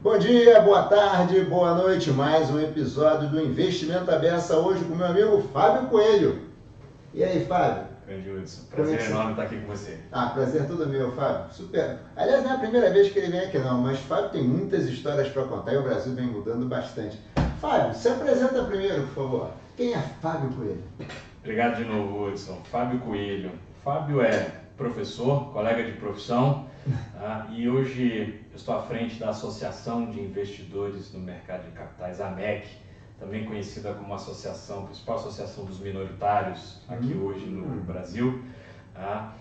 Bom dia, boa tarde, boa noite. Mais um episódio do Investimento à Beça, hoje com meu amigo Fábio Coelho. E aí, Fábio? Grande Hudson, prazer enorme estar aqui com você. Prazer todo meu, Fábio. Super. Aliás, não é a primeira vez que ele vem aqui não, mas Fábio tem muitas histórias para contar e o Brasil vem mudando bastante. Fábio, se apresenta primeiro, por favor. Quem é Fábio Coelho? Obrigado de novo, Hudson. Fábio Coelho. Fábio é professor, colega de profissão, tá? E hoje eu estou à frente da Associação de Investidores no Mercado de Capitais, AMEC, também conhecida como principal associação dos minoritários aqui hoje no Brasil. Tá?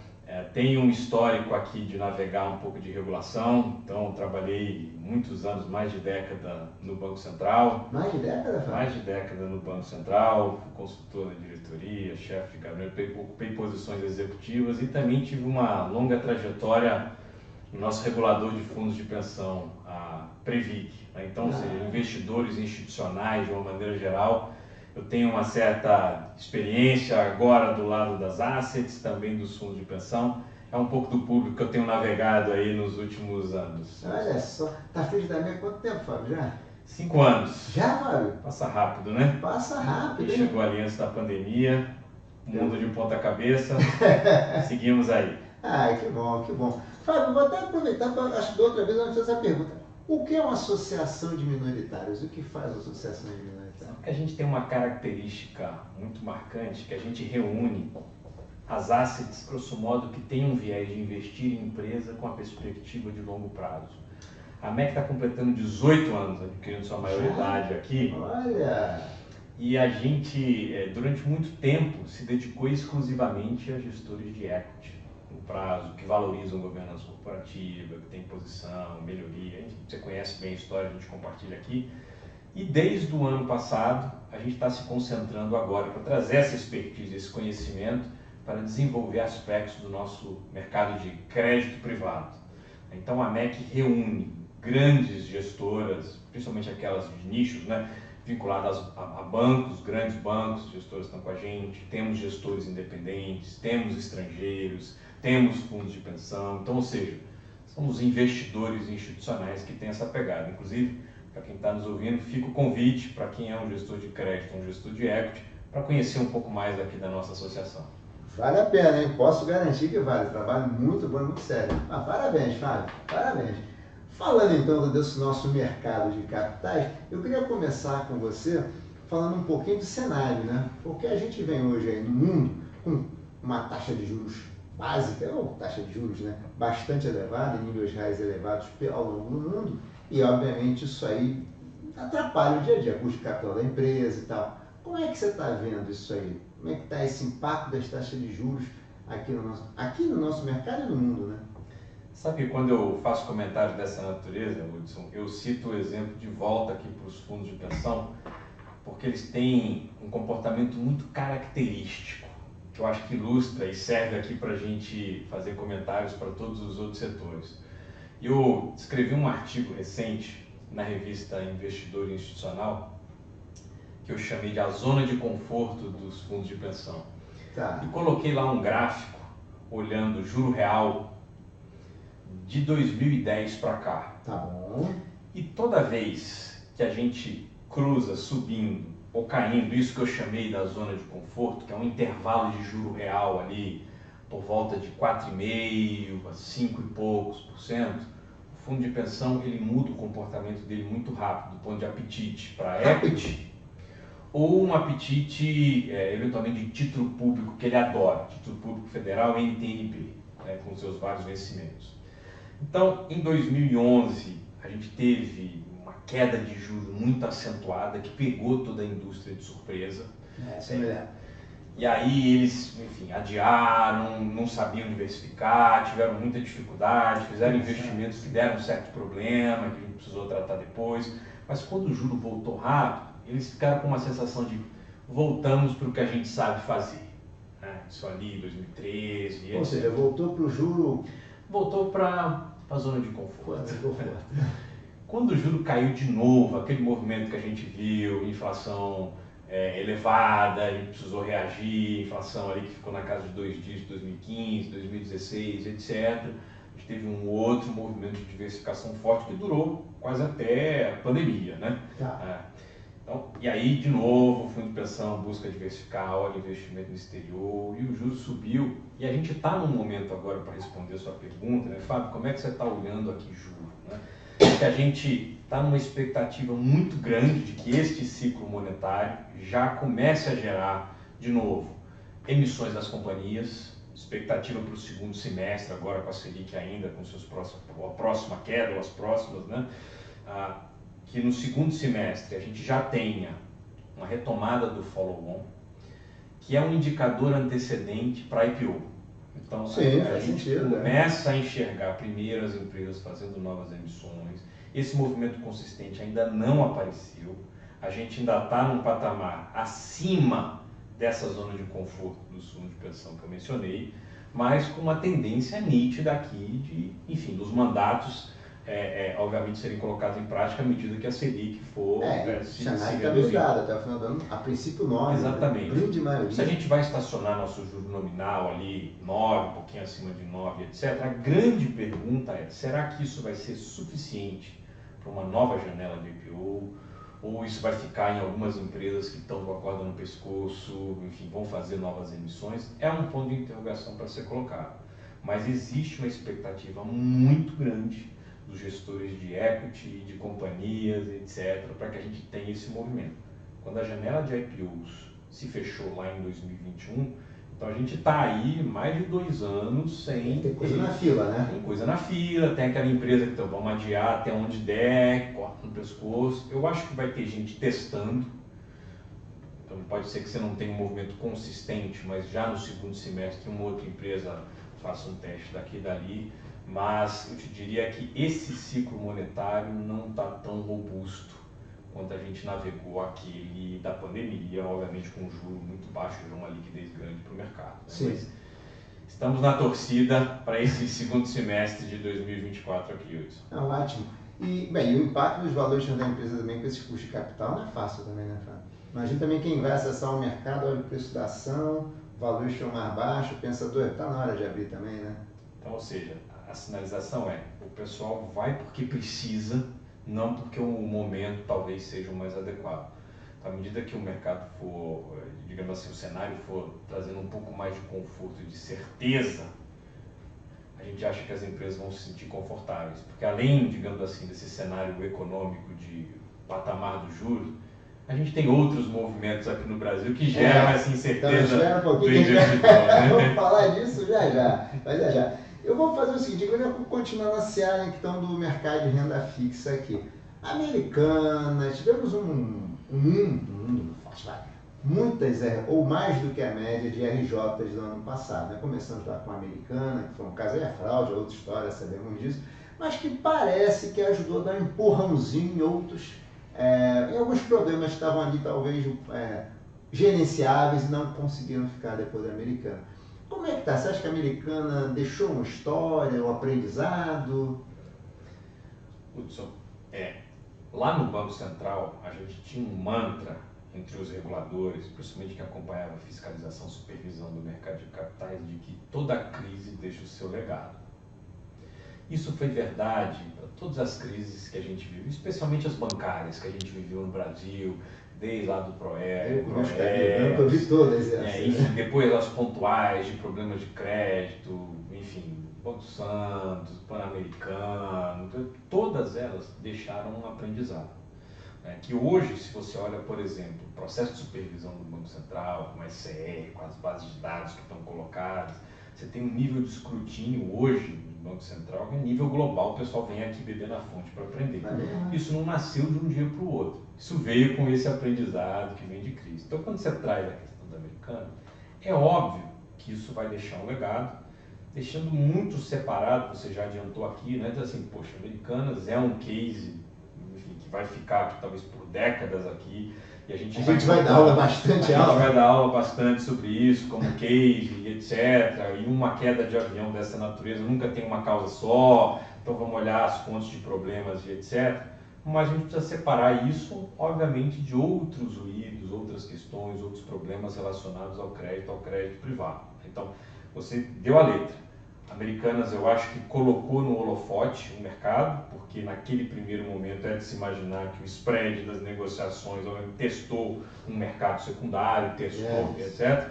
Tenho um histórico aqui de navegar um pouco de regulação, então trabalhei muitos anos, mais de década no Banco Central. Mais de década, Fábio? Mais de década no Banco Central, fui consultor na diretoria, chefe de gabinete, ocupei posições executivas e também tive uma longa trajetória no nosso regulador de fundos de pensão, a Previc. Então, ou seja, investidores institucionais de uma maneira geral. Eu tenho uma certa experiência agora do lado das assets, também dos fundos de pensão. É um pouco do público que eu tenho navegado aí nos últimos anos. Olha só, tá frente da minha há quanto tempo, Fábio, já? 5 anos. Já, Fábio? Passa rápido, né? Passa rápido, E hein? chegou ali antes da pandemia, mundo de ponta cabeça, seguimos aí. Que bom, que bom. Fábio, vou até aproveitar para, acho que da outra vez eu fiz essa pergunta. O que é uma associação de minoritários? O que faz a associação de minoritários? A gente tem uma característica muito marcante, que a gente reúne as assets, grosso modo, que tem um viés de investir em empresa com a perspectiva de longo prazo. A MEC está completando 18 anos, adquirindo sua maioridade aqui. Olha! E a gente, durante muito tempo, se dedicou exclusivamente a gestores de equity, no prazo, que valorizam governança corporativa, que tem posição, melhoria. Você conhece bem a história, a gente compartilha aqui. E desde o ano passado, a gente está se concentrando agora para trazer essa expertise, esse conhecimento, para desenvolver aspectos do nosso mercado de crédito privado. Então a MEC reúne grandes gestoras, principalmente aquelas de nichos, né, vinculadas a bancos, grandes bancos, gestores estão com a gente, temos gestores independentes, temos estrangeiros, temos fundos de pensão, então, ou seja, são os investidores institucionais que têm essa pegada. Inclusive, para quem está nos ouvindo, fica o convite para quem é um gestor de crédito, um gestor de equity, para conhecer um pouco mais aqui da nossa associação. Vale a pena, hein? Posso garantir que vale. Trabalho muito bom, muito sério. Parabéns, Fábio. Parabéns. Falando então desse nosso mercado de capitais, eu queria começar com você falando um pouquinho do cenário, né? Porque a gente vem hoje aí no mundo com uma taxa de juros básica, ou taxa de juros, né, bastante elevada, em níveis reais elevados ao longo do mundo, e obviamente isso aí atrapalha o dia a dia, custo de capital da empresa e tal. Como é que você está vendo isso aí? Como é que está esse impacto das taxas de juros aqui no nosso mercado e no mundo, né? Sabe que quando eu faço comentários dessa natureza, Hudson, eu cito o exemplo de volta aqui para os fundos de pensão, porque eles têm um comportamento muito característico, que eu acho que ilustra e serve aqui para a gente fazer comentários para todos os outros setores. Eu escrevi um artigo recente na revista Investidor Institucional, que eu chamei de A Zona de Conforto dos Fundos de Pensão. Tá. E coloquei lá um gráfico olhando o juro real de 2010 para cá. Tá bom. E toda vez que a gente cruza subindo ou caindo, isso que eu chamei da zona de conforto, que é um intervalo de juro real ali por volta de 4,5% a 5 e poucos por cento, o fundo de pensão ele muda o comportamento dele muito rápido, do ponto de apetite para equity ou um apetite eventualmente de título público que ele adora, título público federal e NTNB, né, com seus vários vencimentos. Então, em 2011, a gente teve uma queda de juros muito acentuada que pegou toda a indústria de surpresa. E aí eles, enfim, adiaram, não sabiam diversificar, tiveram muita dificuldade, fizeram investimentos que deram um certo problema, que a gente precisou tratar depois. Mas quando o juro voltou rápido, eles ficaram com uma sensação de voltamos para o que a gente sabe fazer. Isso ali, 2013... Ou seja, voltou para o juro... Voltou para a zona de conforto. Quando o juro caiu de novo, aquele movimento que a gente viu, inflação elevada, a gente precisou reagir, inflação ali que ficou na casa de 2 dígitos, 2015, 2016, etc. A gente teve um outro movimento de diversificação forte que durou quase até a pandemia, né? Então, e aí, de novo, fundo de pensão busca diversificar, olha investimento no exterior, e o juros subiu. E a gente está num momento agora, para responder a sua pergunta, né, Fábio, como é que você está olhando aqui juros? Né? Que a gente está numa expectativa muito grande de que este ciclo monetário já comece a gerar, de novo, emissões das companhias, expectativa para o segundo semestre, agora com a Selic ainda, com a próxima queda ou as próximas, né? Que no segundo semestre a gente já tenha uma retomada do follow-on, que é um indicador antecedente para IPO. Então, sim, a gente começa a enxergar primeiro as empresas fazendo novas emissões. Esse movimento consistente ainda não apareceu. A gente ainda está num patamar acima dessa zona de conforto do fundo de pensão que eu mencionei, mas com uma tendência nítida aqui de, enfim, dos mandatos obviamente serem colocados em prática à medida que a Selic for se reduzir. Até o final do ano, a princípio 9, exatamente. Grande maioria. Se a gente vai estacionar nosso juro nominal ali, 9, um pouquinho acima de 9, etc., a grande pergunta é, será que isso vai ser suficiente para uma nova janela de IPO? Ou isso vai ficar em algumas empresas que estão com a corda no pescoço, enfim, vão fazer novas emissões? É um ponto de interrogação para ser colocado. Mas existe uma expectativa muito grande dos gestores de equity, de companhias, etc., para que a gente tenha esse movimento. Quando a janela de IPOs se fechou lá em 2021, então a gente está aí mais de 2 anos sem... Tem coisa na fila, né? Tem coisa na fila, tem aquela empresa que então, vamos adiar até onde der, corta no pescoço. Eu acho que vai ter gente testando, então pode ser que você não tenha um movimento consistente, mas já no segundo semestre uma outra empresa faça um teste daqui e dali. Mas eu te diria que esse ciclo monetário não está tão robusto quanto a gente navegou aquele da pandemia, obviamente com um juro muito baixo e uma liquidez grande para o mercado. Né? Mas estamos na torcida para esse segundo semestre de 2024 aqui, Hudson. Ótimo. E, bem, o impacto dos valores da empresa também com esses custos de capital não é fácil também, né, Fábio? Imagina também quem vai acessar o mercado, olha o preço da ação, o valor estão mais baixo, pensa, está na hora de abrir também, né? Então, ou seja, a sinalização é, o pessoal vai porque precisa, não porque o momento talvez seja o mais adequado. Então, à medida que o mercado for, digamos assim, o cenário for trazendo um pouco mais de conforto e de certeza, a gente acha que as empresas vão se sentir confortáveis. Porque além, digamos assim, desse cenário econômico de patamar do juros, a gente tem outros movimentos aqui no Brasil que geram essa incerteza do investidor. Né? Vamos falar disso já já. Mas já. Eu vou fazer o seguinte, eu vou continuar na seara então, do mercado de renda fixa aqui. Americana, tivemos um mundo muitas, ou mais do que a média de RJs do ano passado. Né? Começando já com a Americana, que foi um caso de fraude, outra história, sabemos disso, mas que parece que ajudou a dar um empurrãozinho em outros, em alguns problemas que estavam ali talvez gerenciáveis e não conseguiram ficar depois da Americana. Como é que tá? Você acha que a Americana deixou uma história, um aprendizado? Hudson, lá no Banco Central a gente tinha um mantra entre os reguladores, principalmente que acompanhava a fiscalização e supervisão do mercado de capitais, de que toda crise deixa o seu legado. Isso foi verdade para todas as crises que a gente viu, especialmente as bancárias que a gente viveu no Brasil, desde lá do Proer, eu vi todas enfim, depois as pontuais de problemas de crédito, enfim, Banco Santos, Pan-Americano, todas elas deixaram um aprendizado. Que hoje, se você olha, por exemplo, o processo de supervisão do Banco Central, com o SCR, com as bases de dados que estão colocadas, você tem um nível de escrutínio hoje do Banco Central que é nível global, o pessoal vem aqui beber na fonte para aprender. Isso não nasceu de um dia para o outro, isso veio com esse aprendizado que vem de crise. Então, quando você traz a questão da Americana, é óbvio que isso vai deixar um legado, deixando muito separado, você já adiantou aqui, né? Então, assim, poxa, Americanas é um case que vai ficar aqui, talvez por décadas aqui, e a gente vai dar aula bastante a gente vai dar aula bastante sobre isso, como case, etc. E uma queda de avião dessa natureza nunca tem uma causa só, então vamos olhar as fontes de problemas e etc. Mas a gente precisa separar isso, obviamente, de outros ruídos, outras questões, outros problemas relacionados ao crédito privado. Então, você deu a letra. Americanas, eu acho que colocou no holofote o mercado, porque naquele primeiro momento é de se imaginar que o spread das negociações testou um mercado secundário, testou, etc.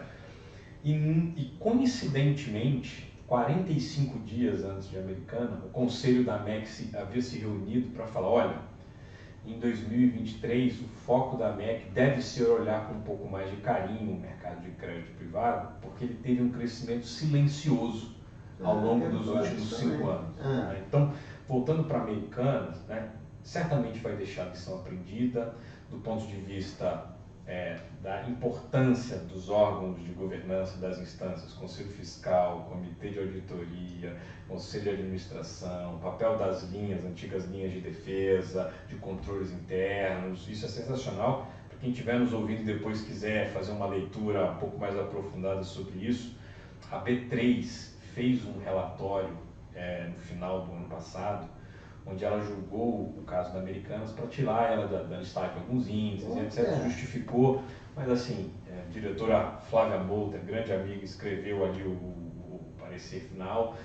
E coincidentemente, 45 dias antes de Americana, o conselho da MEC havia se reunido para falar, olha, em 2023 o foco da MEC deve ser olhar com um pouco mais de carinho o mercado de crédito privado, porque ele teve um crescimento silencioso ao longo dos últimos 5 anos. Né? Então, voltando para Americanas, né, certamente vai deixar a lição aprendida do ponto de vista da importância dos órgãos de governança das instâncias, Conselho Fiscal, Comitê de Auditoria, Conselho de Administração, papel das antigas linhas de defesa, de controles internos. Isso é sensacional. Para quem estiver nos ouvindo depois quiser fazer uma leitura um pouco mais aprofundada sobre isso, a B3 fez um relatório no final do ano passado, onde ela julgou o caso da Americanas para tirar ela da listagem de alguns índices, etc. Justificou, mas assim, a diretora Flávia Molter, grande amiga, escreveu ali o parecer final,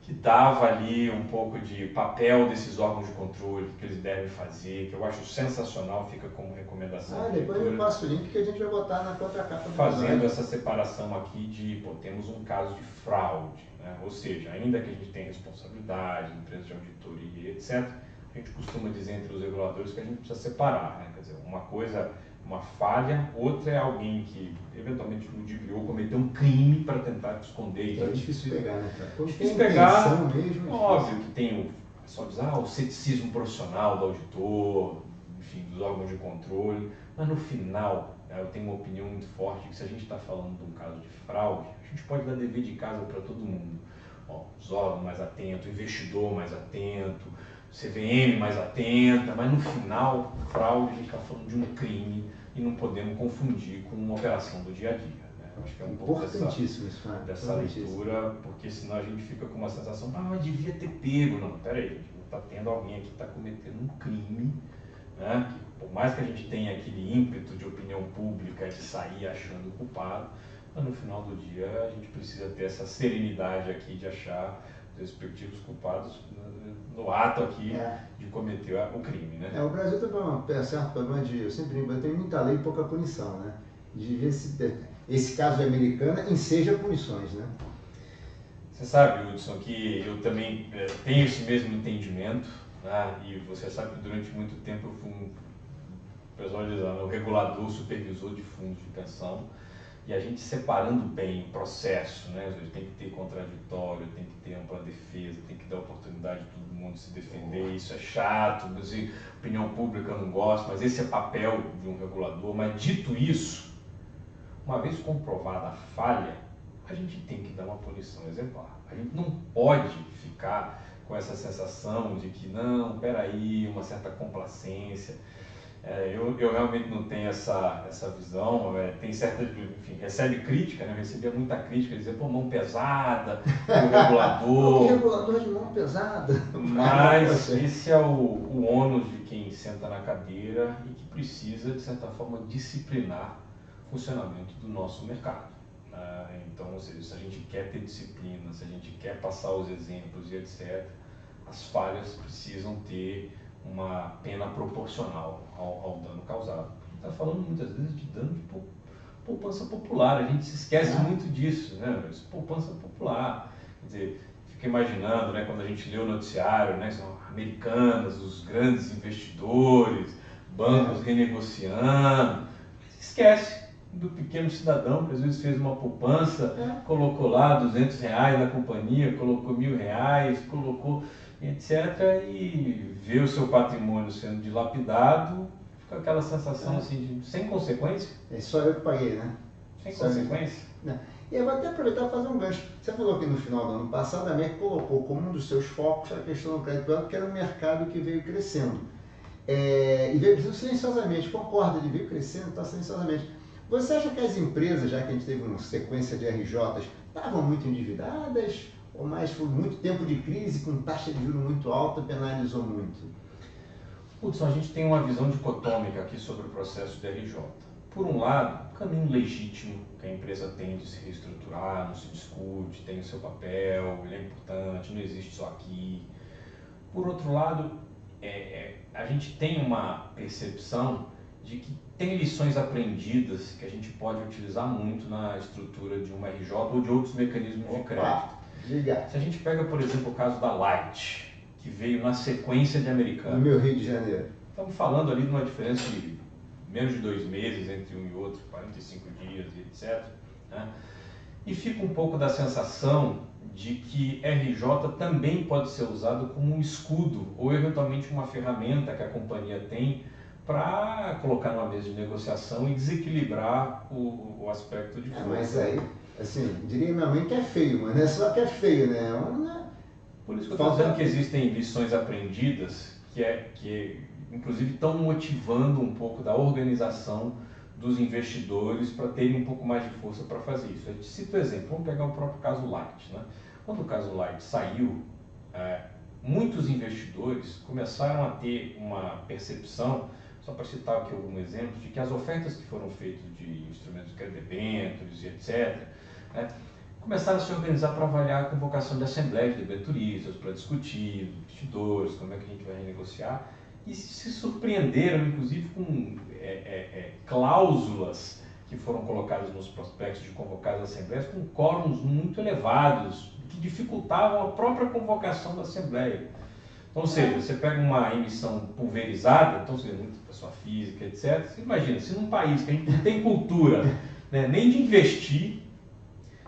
que dava ali um pouco de papel desses órgãos de controle, que eles devem fazer, que eu acho sensacional, fica como recomendação. Depois eu passo o link que a gente vai botar na contracapa do fazendo essa separação aqui de, temos um caso de fraude, né? Ou seja, ainda que a gente tenha responsabilidade, empresas de auditoria, etc., a gente costuma dizer entre os reguladores que a gente precisa separar, né? Quer dizer, uma coisa, uma falha, outra é alguém que eventualmente ludibriou, cometeu um crime para tentar esconder. É difícil pegar, né, cara? Quando difícil pegar, mesmo, óbvio que tem só dizer, o ceticismo profissional do auditor, enfim, dos órgãos de controle, mas no final eu tenho uma opinião muito forte que se a gente está falando de um caso de fraude, a gente pode dar dever de casa para todo mundo. Os órgãos mais atentos, o investidor mais atento, CVM mais atenta, mas no final, fraude, a gente está falando de um crime e não podemos confundir com uma operação do dia a dia. Né? Eu acho que é um pouco dessa leitura, porque senão a gente fica com uma sensação, mas devia ter pego. Não, peraí, a gente está tendo alguém aqui que está cometendo um crime, né? Que, por mais que a gente tenha aquele ímpeto de opinião pública de sair achando o culpado, mas no final do dia a gente precisa ter essa serenidade aqui de achar os respectivos culpados no ato aqui de cometer o crime, né? O Brasil tem um certo problema de, eu sempre digo, tem muita lei e pouca punição, né? De ver esse caso de Americana enseja punições, né? Você sabe, Hudson, que eu também tenho esse mesmo entendimento, né? E você sabe que durante muito tempo eu fui o regulador, o supervisor de fundos de pensão, e a gente separando bem o processo, né? Tem que ter contraditório, tem que ter ampla defesa, tem que dar oportunidade de todo mundo se defender, isso é chato, a opinião pública não gosta, mas esse é papel de um regulador. Mas dito isso, uma vez comprovada a falha, a gente tem que dar uma punição exemplar. A gente não pode ficar com essa sensação de que não, peraí, uma certa complacência. Eu realmente não tenho essa visão, tem certa, enfim, recebe crítica, né? Eu recebia muita crítica, dizer, mão pesada, o regulador. O regulador de mão pesada. Mas esse é o ônus de quem senta na cadeira e que precisa, de certa forma, disciplinar o funcionamento do nosso mercado. Então, ou seja, se a gente quer ter disciplina, se a gente quer passar os exemplos e etc., as falhas precisam ter uma pena proporcional ao dano causado. A gente está falando muitas vezes de dano de poupança popular, a gente se esquece muito disso, né? Poupança popular. Quer dizer, fica imaginando, né, quando a gente lê o noticiário, né, são Americanas, os grandes investidores, bancos renegociando, esquece do pequeno cidadão que às vezes fez uma poupança, colocou lá R$200 na companhia, colocou R$1.000, colocou etc. e vê o seu patrimônio sendo dilapidado, fica aquela sensação assim de sem consequência. É só eu que paguei, né? Sem consequência. E eu vou até aproveitar e fazer um gancho. Você falou que no final do ano passado a MEC colocou como um dos seus focos a questão do crédito privado, que era um mercado que veio crescendo. E veio crescendo silenciosamente, concorda, ele veio crescendo, está silenciosamente. Você acha que as empresas, já que a gente teve uma sequência de RJs, estavam muito endividadas? Ou mais foi muito tempo de crise com taxa de juros muito alta, penalizou muito? Hudson, a gente tem uma visão dicotômica aqui sobre o processo de RJ. por um lado, caminho legítimo que a empresa tem de se reestruturar, não se discute, tem o seu papel, ele é importante, não existe só aqui. Por outro lado, a gente tem uma percepção de que tem lições aprendidas que a gente pode utilizar muito na estrutura de uma RJ ou de outros mecanismos de crédito. Diga. Se a gente pega, por exemplo, o caso da Light, que veio na sequência de Americana. No meu Rio de Janeiro. Estamos falando ali de uma diferença de menos de 2 meses entre um e outro, 45 dias e etc. Né? E fica um pouco da sensação de que RJ também pode ser usado como um escudo ou eventualmente uma ferramenta que a companhia tem para colocar numa mesa de negociação e desequilibrar o aspecto de força. Mas aí, assim, diria minha mãe que é feio, mas não é só que é feio, né? Por isso que eu estou dizendo que existem lições aprendidas que inclusive estão motivando um pouco da organização dos investidores para terem um pouco mais de força para fazer isso. A gente cita o exemplo, vamos pegar o próprio caso Light. Né? Quando o caso Light saiu, muitos investidores começaram a ter uma percepção, só para citar aqui algum exemplo, de que as ofertas que foram feitas de instrumentos de crédito, debêntures e etc., começaram a se organizar para avaliar a convocação de assembleia de debenturistas, para discutir investidores, como é que a gente vai renegociar, e se surpreenderam, inclusive, com cláusulas que foram colocadas nos prospectos de convocar as assembleias com quórums muito elevados, que dificultavam a própria convocação da assembleia. Então, ou seja, você pega uma emissão pulverizada, então você muita pessoa física, etc. Você imagina, se num país que a gente não tem cultura, né, nem de investir,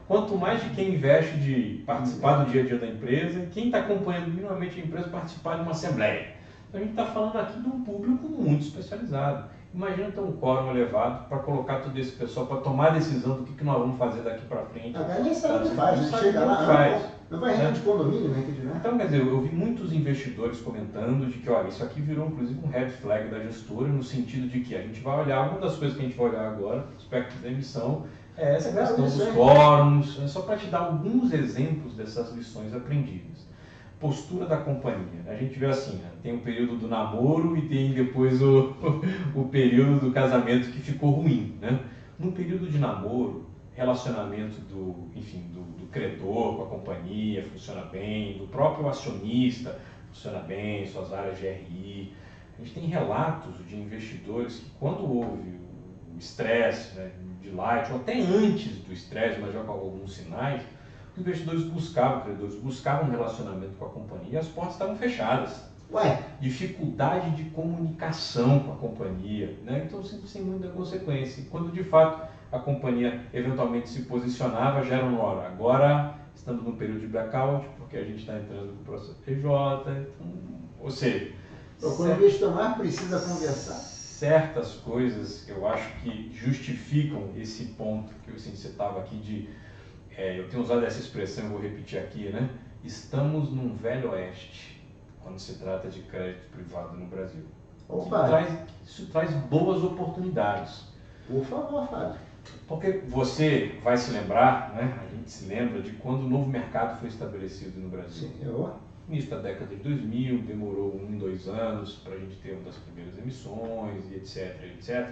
quanto mais de quem investe de participar do dia a dia da empresa, e quem está acompanhando minimamente a empresa participar de uma assembleia. Então a gente está falando aqui de um público muito especializado. Imagina ter um quórum elevado para colocar todo esse pessoal para tomar a decisão do que nós vamos fazer daqui para frente. A galera nem sabe o que faz, né? Chega lá, não vai reunião de condomínio, né? Então, quer dizer, eu vi muitos investidores comentando de que, olha, isso aqui virou inclusive um red flag da gestora, no sentido de que a gente vai olhar, uma das coisas que a gente vai olhar agora, aspecto da emissão, é essa questão dos quórums, só para te dar alguns exemplos dessas lições aprendidas. Postura da companhia. A gente vê assim, né? Tem o período do namoro e tem depois o período do casamento que ficou ruim. Né? No período de namoro, relacionamento do credor com a companhia funciona bem, do próprio acionista funciona bem, suas áreas de RI. A gente tem relatos de investidores que quando houve o estresse, né, de Light, ou até antes do estresse, mas já com alguns sinais, os investidores credores buscavam um relacionamento com a companhia e as portas estavam fechadas. Dificuldade de comunicação com a companhia, né? Então sem muita consequência. E quando de fato a companhia eventualmente se posicionava, já era uma hora. Agora estamos num período de blackout, porque a gente está entrando no processo PJ, então, ou seja... Quando o investidor mais precisa conversar. Certas coisas que eu acho que justificam esse ponto que você estava aqui de... eu tenho usado essa expressão, eu vou repetir aqui, né? Estamos num velho oeste, quando se trata de crédito privado no Brasil. Isso traz boas oportunidades. Por favor, Fábio. Porque você vai se lembrar, né? A gente se lembra de quando o novo mercado foi estabelecido no Brasil. Senhor. Início da década de 2000, demorou 2 anos para a gente ter uma das primeiras emissões, e etc, etc.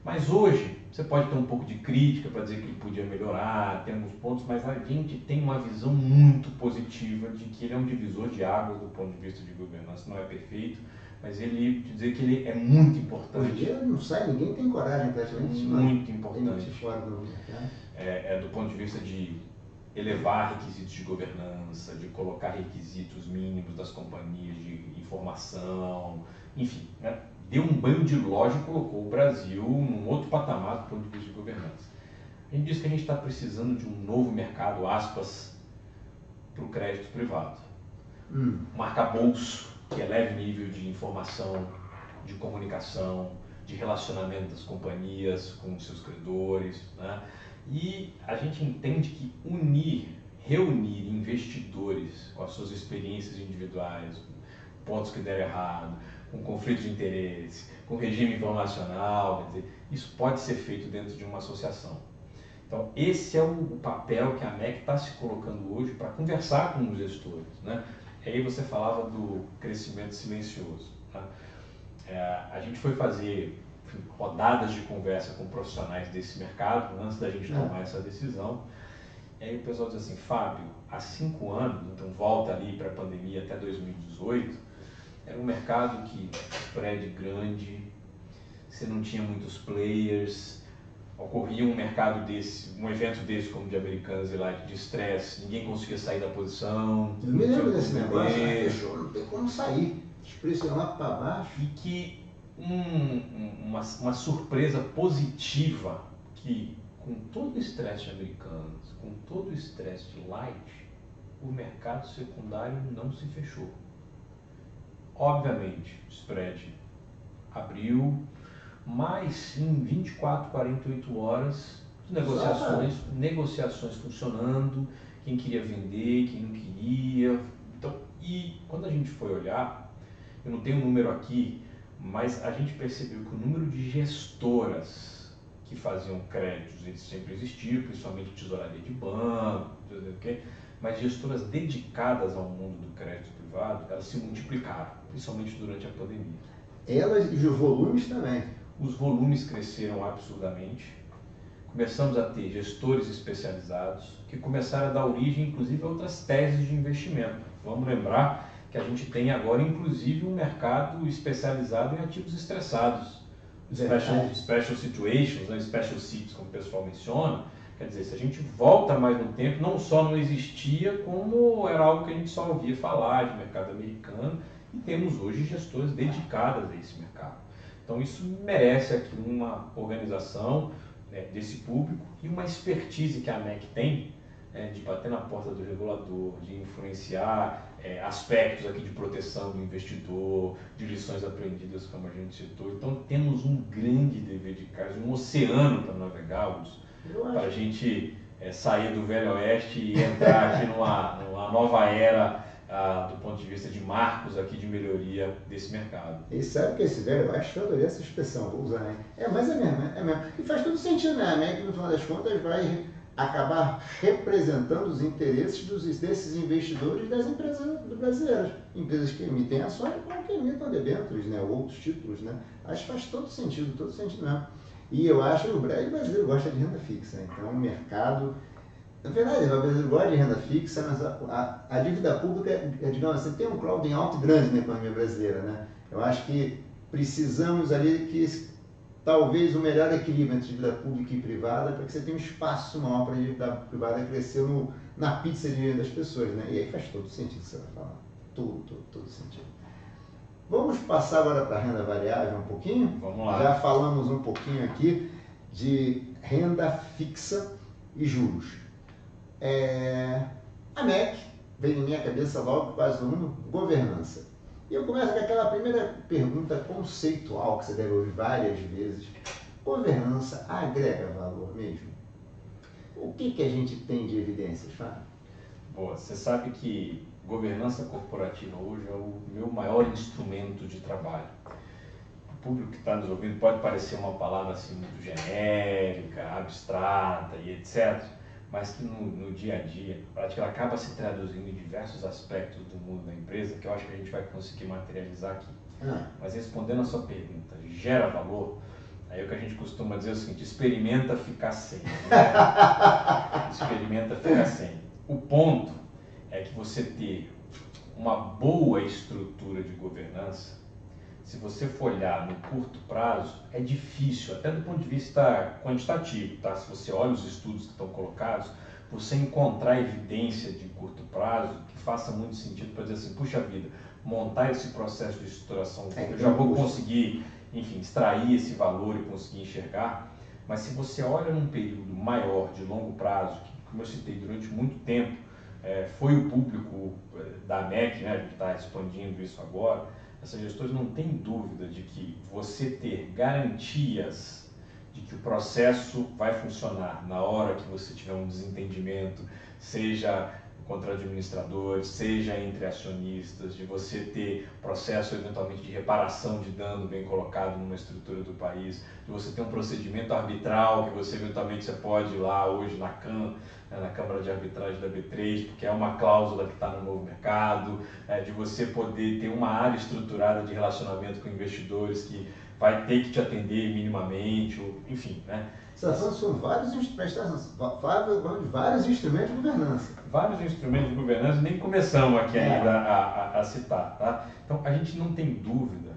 Mas hoje, você pode ter um pouco de crítica para dizer que ele podia melhorar, tem alguns pontos, mas a gente tem uma visão muito positiva de que ele é um divisor de águas do ponto de vista de governança. Não é perfeito, mas ele dizer que ele é muito importante. Hoje não sai, ninguém tem coragem praticamente de muito importante. Fora do mercado. Do ponto de vista de elevar requisitos de governança, de colocar requisitos mínimos das companhias de informação, enfim, né? Deu um banho de lógica e colocou o Brasil num outro patamar do ponto de vista de governança. A gente diz que a gente está precisando de um novo mercado, aspas, para o crédito privado. Um arcabouço que eleve o nível de informação, de comunicação, de relacionamento das companhias com seus credores, né? E a gente entende que reunir investidores com as suas experiências individuais, pontos que deram errado, com conflito de interesse, com regime informacional, quer dizer, isso pode ser feito dentro de uma associação. Então, esse é o papel que a MEC está se colocando hoje para conversar com os gestores, né? E aí você falava do crescimento silencioso. Tá? A gente foi rodadas de conversa com profissionais desse mercado antes da gente tomar essa decisão. E aí o pessoal diz assim, Fábio, há 5 anos, então volta ali para a pandemia até 2018, era um mercado que spread grande, você não tinha muitos players, ocorria um mercado desse, um evento desse como o de Americanas e Light de estresse, ninguém conseguia sair da posição. Eu me lembro desse negócio, fechou, não tem como sair, os preços iam lá para baixo. E que uma surpresa positiva que com todo o estresse de Americanas, com todo o estresse de Light, o mercado secundário não se fechou. Obviamente, o spread abriu, mas em 24, 48 horas, negociações funcionando, quem queria vender, quem não queria. Então, e quando a gente foi olhar, eu não tenho um número aqui, mas a gente percebeu que o número de gestoras que faziam créditos, eles sempre existiam, principalmente tesouraria de banco, mas gestoras dedicadas ao mundo do crédito privado, elas se multiplicaram, principalmente durante a pandemia. Elas e os volumes também. Os volumes cresceram absurdamente, começamos a ter gestores especializados que começaram a dar origem, inclusive, a outras teses de investimento. Vamos lembrar que a gente tem agora, inclusive, um mercado especializado em ativos estressados. Special situations, né? Special situations, como o pessoal menciona. Quer dizer, se a gente volta mais no tempo, não só não existia, como era algo que a gente só ouvia falar de mercado americano, e temos hoje gestoras dedicadas a esse mercado. Então isso merece aqui uma organização, né, desse público e uma expertise que a MEC tem, de bater na porta do regulador, de influenciar aspectos aqui de proteção do investidor, de lições aprendidas, como a gente citou. Então temos um grande dever de casa, um oceano para navegarmos, para a gente sair do Velho Oeste e entrar aqui numa nova era, do ponto de vista de marcos aqui de melhoria desse mercado. E sabe que esse Velho Oeste, eu adorei essa expressão, vou usar, né? Mas é mesmo. E faz todo sentido, né? A MEC, no final das contas, vai acabar representando os interesses desses investidores das empresas brasileiras. Empresas que emitem ações ou que emitam debêntures, né? Ou outros títulos, né? Acho que faz todo sentido mesmo. E eu acho que o brasileiro gosta de renda fixa. Então, o mercado... Na verdade, o brasileiro gosta de renda fixa, mas a dívida pública, digamos assim, tem um crowding out grande na economia brasileira, né? Eu acho que precisamos ali que talvez o melhor equilíbrio entre dívida pública e privada, para que você tenha um espaço maior para a dívida privada crescer na pizza de dinheiro das pessoas, né? E aí faz todo sentido você vai falar. Todo sentido. Vamos passar agora para a renda variável um pouquinho? Vamos lá. Já falamos um pouquinho aqui de renda fixa e juros. A MEC vem na minha cabeça logo, quase todo mundo, governança. E eu começo com aquela primeira pergunta conceitual que você deve ouvir várias vezes. Governança agrega valor mesmo? O que a gente tem de evidências, Fábio? Boa, você sabe que governança corporativa hoje é o meu maior instrumento de trabalho. O público que está nos ouvindo pode parecer uma palavra assim muito genérica, abstrata e etc., mas que no dia a dia, na prática, ela acaba se traduzindo em diversos aspectos do mundo da empresa, que eu acho que a gente vai conseguir materializar aqui. Mas respondendo a sua pergunta, gera valor? Aí o que a gente costuma dizer é o seguinte, experimenta ficar sem. Né? Experimenta ficar sem. O ponto é que você ter uma boa estrutura de governança, se você for olhar no curto prazo, é difícil, até do ponto de vista quantitativo, tá? Se você olha os estudos que estão colocados, você encontrar evidência de curto prazo que faça muito sentido para dizer assim, puxa vida, montar esse processo de estruturação, eu já vou conseguir, enfim, extrair esse valor e conseguir enxergar, mas se você olha num período maior, de longo prazo, que, como eu citei, durante muito tempo, foi o público da MEC, né, a gente está expandindo isso agora, essas gestores não têm dúvida de que você ter garantias de que o processo vai funcionar na hora que você tiver um desentendimento, seja contra administradores, seja entre acionistas, de você ter processo eventualmente de reparação de dano bem colocado numa estrutura do país, de você ter um procedimento arbitral que você eventualmente você pode ir lá hoje na CAM, na Câmara de Arbitragem da B3, porque é uma cláusula que está no novo mercado, de você poder ter uma área estruturada de relacionamento com investidores que vai ter que te atender minimamente, ou, enfim, né? São vários instrumentos de governança. Vários instrumentos de governança, nem começamos aqui ainda a citar. Tá? Então, a gente não tem dúvida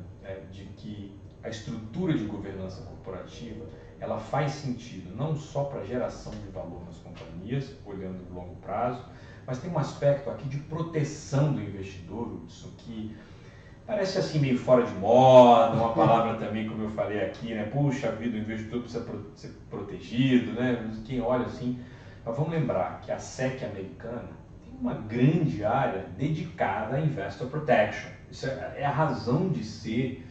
de que a estrutura de governança corporativa ela faz sentido não só para a geração de valor nas companhias, olhando no longo prazo, mas tem um aspecto aqui de proteção do investidor, isso que parece assim meio fora de moda, uma palavra também, como eu falei aqui, né? Puxa vida, o investidor precisa ser protegido, né? Quem olha assim, mas vamos lembrar que a SEC americana tem uma grande área dedicada a Investor Protection. Isso é a razão de ser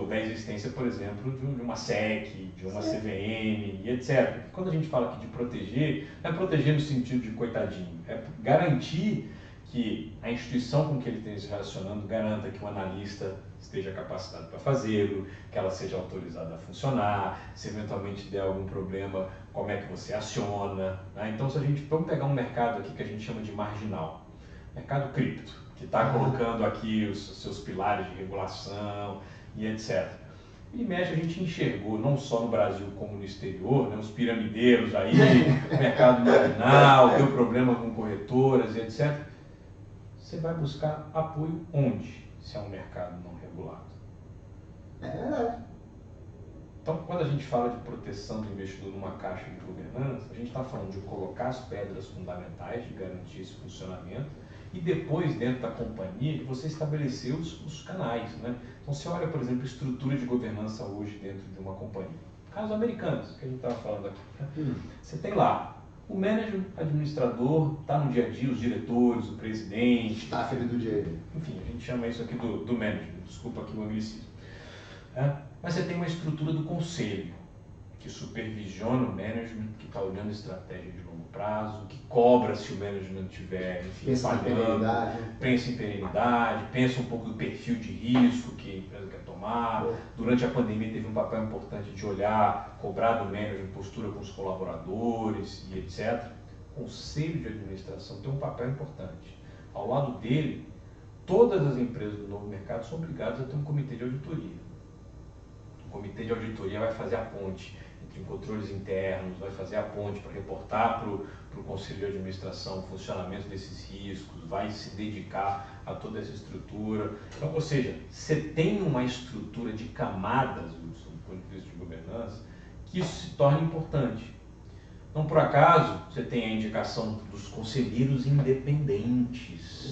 da existência, por exemplo, de uma SEC, de uma CVM e etc. Quando a gente fala aqui de proteger, não é proteger no sentido de coitadinho, é garantir que a instituição com que ele esteja se relacionando garanta que o analista esteja capacitado para fazê-lo, que ela seja autorizada a funcionar, se eventualmente der algum problema, como é que você aciona. Né? Então, vamos pegar um mercado aqui que a gente chama de marginal, mercado cripto, que está colocando aqui os seus pilares de regulação e etc. E mexe, a gente enxergou, não só no Brasil como no exterior, né, os piramideiros aí, mercado marginal, deu problema com corretoras e etc. Você vai buscar apoio onde, se é um mercado não regulado? É verdade. Então, quando a gente fala de proteção do investidor numa caixa de governança, a gente está falando de colocar as pedras fundamentais, de garantir esse funcionamento, e depois, dentro da companhia, de você estabelecer os canais. Né? Então, você olha, por exemplo, a estrutura de governança hoje dentro de uma companhia. Casos americanos, que a gente estava falando aqui. Né? Você tem lá o manager, administrador, está no dia a dia, os diretores, o presidente. Staff do dia a dia. Enfim, a gente chama isso aqui do manager, desculpa aqui o anglicismo. Mas você tem uma estrutura do conselho, que supervisiona o management, que está olhando estratégia de longo prazo, que cobra se o management tiver, enfim, falhando, pensa em perenidade, pensa um pouco do perfil de risco que a empresa quer tomar. Durante a pandemia teve um papel importante de olhar, cobrar do manager postura com os colaboradores e etc. O conselho de administração tem um papel importante. Ao lado dele, todas as empresas do novo mercado são obrigadas a ter um comitê de auditoria. O comitê de auditoria vai fazer a ponte entre controles internos, vai fazer a ponte para reportar para o conselho de administração o funcionamento desses riscos, vai se dedicar a toda essa estrutura. Então, ou seja, você tem uma estrutura de camadas, Wilson, do ponto de vista de governança, que isso se torna importante. Não por acaso você tem a indicação dos conselheiros independentes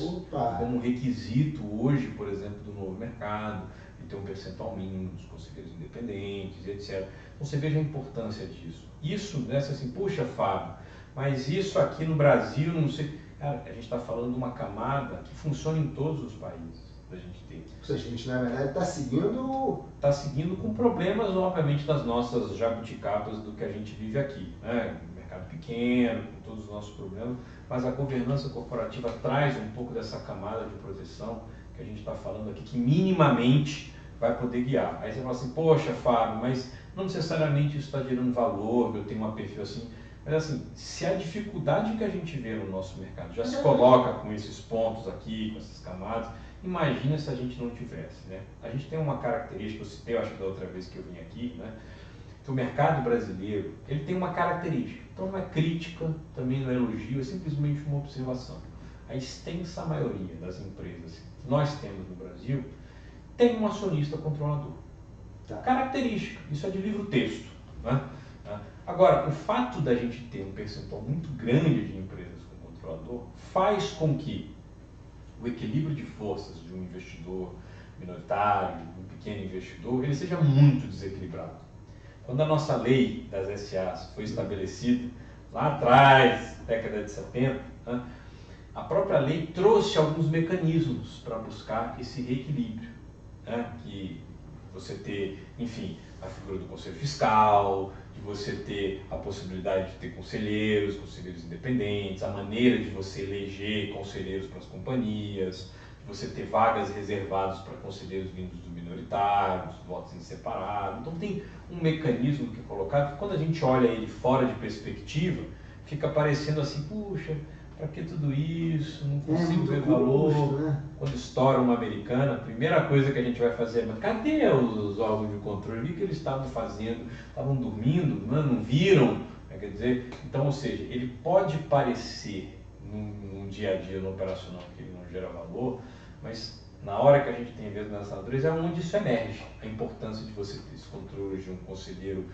como requisito hoje, por exemplo, do novo mercado, de ter um percentual mínimo dos conselheiros independentes, etc. Então você veja a importância disso. Isso, né, assim, puxa, Fábio, mas isso aqui no Brasil, não sei. Cara, a gente está falando de uma camada que funciona em todos os países da gente ter. Ou seja, a gente, na verdade, está seguindo... Está seguindo com problemas, obviamente, das nossas jabuticabas do que a gente vive aqui, né? Mercado pequeno, com todos os nossos problemas, mas a governança corporativa traz um pouco dessa camada de proteção que a gente está falando aqui, que minimamente vai poder guiar. Aí você fala assim, poxa, Fábio, mas não necessariamente isso está gerando valor, eu tenho um perfil assim. Mas assim, se a dificuldade que a gente vê no nosso mercado já se coloca com esses pontos aqui, com essas camadas, imagina se a gente não tivesse, né? A gente tem uma característica, eu citei, eu acho que da outra vez que eu vim aqui, né? Que o mercado brasileiro, ele tem uma característica. Então não é crítica, também não é elogio, é simplesmente uma observação. A extensa maioria das empresas que nós temos no Brasil tem um acionista controlador. Característica, isso é de livro-texto. Né? Agora, o fato da gente ter um percentual muito grande de empresas com controlador faz com que o equilíbrio de forças de um investidor minoritário, um pequeno investidor, ele seja muito desequilibrado. Quando a nossa lei das SAs foi estabelecida, lá atrás, década de 70, né, a própria lei trouxe alguns mecanismos para buscar esse reequilíbrio. Né, que você ter, enfim, a figura do conselho fiscal, de você ter a possibilidade de ter conselheiros independentes, a maneira de você eleger conselheiros para as companhias, de você ter vagas reservadas para conselheiros vindos do minoritário, votos em separado. Então tem um mecanismo que é colocado que quando a gente olha ele fora de perspectiva, fica parecendo assim, puxa, para que tudo isso? Não consigo ver valor. Né? Quando estoura estoura uma americana, a primeira coisa que a gente vai fazer é, cadê os órgãos de controle? O que eles estavam fazendo? Estavam dormindo? Não viram? Quer dizer, então, ou seja, ele pode parecer num dia a dia, no operacional, que ele não gera valor, mas na hora que a gente tem evento nessa natureza é onde isso emerge, a importância de você ter esse controle de um conselheiro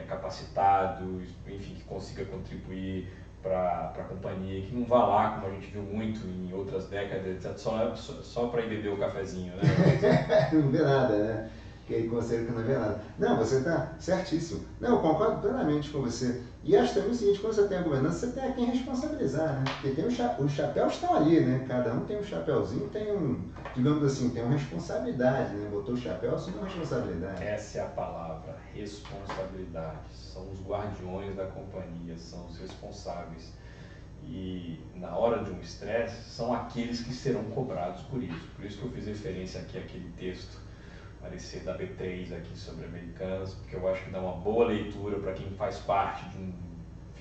capacitado, enfim, que consiga contribuir para a companhia, que não vá lá, como a gente viu muito em outras décadas, etc., só para ir beber o cafezinho, né? Não vê nada, né? Que conselho que não vê nada. Não, você está certíssimo. Não, eu concordo plenamente com você. E acho também o seguinte, quando você tem a governança, você tem a quem responsabilizar, né? Porque tem os chapéus estão ali, né? Cada um tem um chapéuzinho, tem digamos assim, tem uma responsabilidade, né? Botou o chapéu, assumiu a responsabilidade. Essa é a palavra, responsabilidade. São os guardiões da companhia, são os responsáveis. E na hora de um estresse, são aqueles que serão cobrados por isso. Por isso que eu fiz referência aqui àquele texto, parecer da B3 aqui sobre Americanas, porque eu acho que dá uma boa leitura para quem faz parte de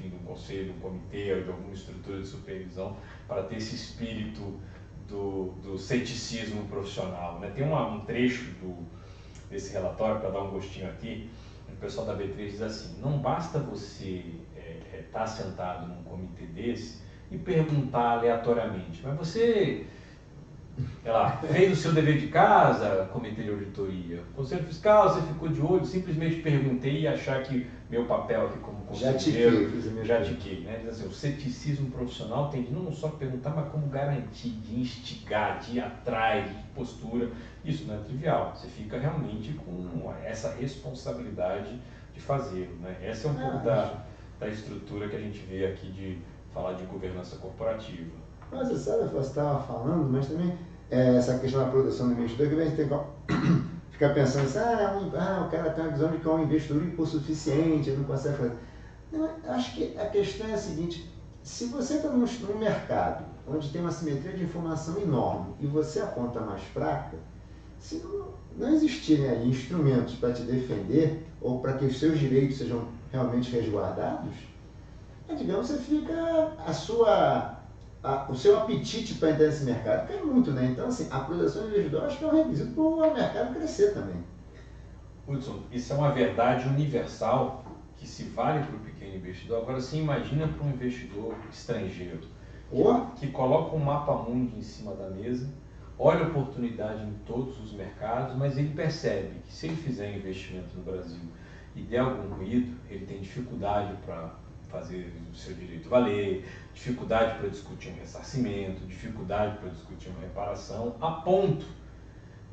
de um conselho, de um comitê ou de alguma estrutura de supervisão, para ter esse espírito do ceticismo profissional, né? Tem um trecho desse relatório, para dar um gostinho aqui, o pessoal da B3 diz assim, não basta você estar sentado num comitê desse e perguntar aleatoriamente, mas você, sei lá, fez o seu dever de casa, comitê de auditoria, conselho fiscal, você ficou de olho, simplesmente perguntei e achar que meu papel aqui como conselheiro, já tiquei, né? Diz assim, o ceticismo profissional tem de não só perguntar, mas como garantir, de instigar, de ir atrás, de postura. Isso não é trivial, você fica realmente com essa responsabilidade de fazê-lo, né? Essa é um pouco da estrutura que a gente vê aqui de falar de governança corporativa. Mas você sabe, você estava falando, mas também essa questão da proteção do investidor, que a gente tem que ficar pensando assim, o cara tem uma visão de que é um investidor hipossuficiente, ele não consegue fazer. Não, acho que a questão é a seguinte, se você está num mercado onde tem uma simetria de informação enorme e você é a ponta mais fraca, se não existirem aí instrumentos para te defender ou para que os seus direitos sejam realmente resguardados, digamos, você fica o seu apetite para entrar nesse mercado cai muito, né? Então, assim, a proteção do investidor acho que é um requisito para o mercado crescer também. Hudson, isso é uma verdade universal que se vale para o pequeno investidor. Agora, você imagina para um investidor estrangeiro que coloca um mapa mundi em cima da mesa, olha a oportunidade em todos os mercados, mas ele percebe que se ele fizer investimento no Brasil e der algum ruído, ele tem dificuldade para fazer o seu direito valer, dificuldade para discutir um ressarcimento, dificuldade para discutir uma reparação, a ponto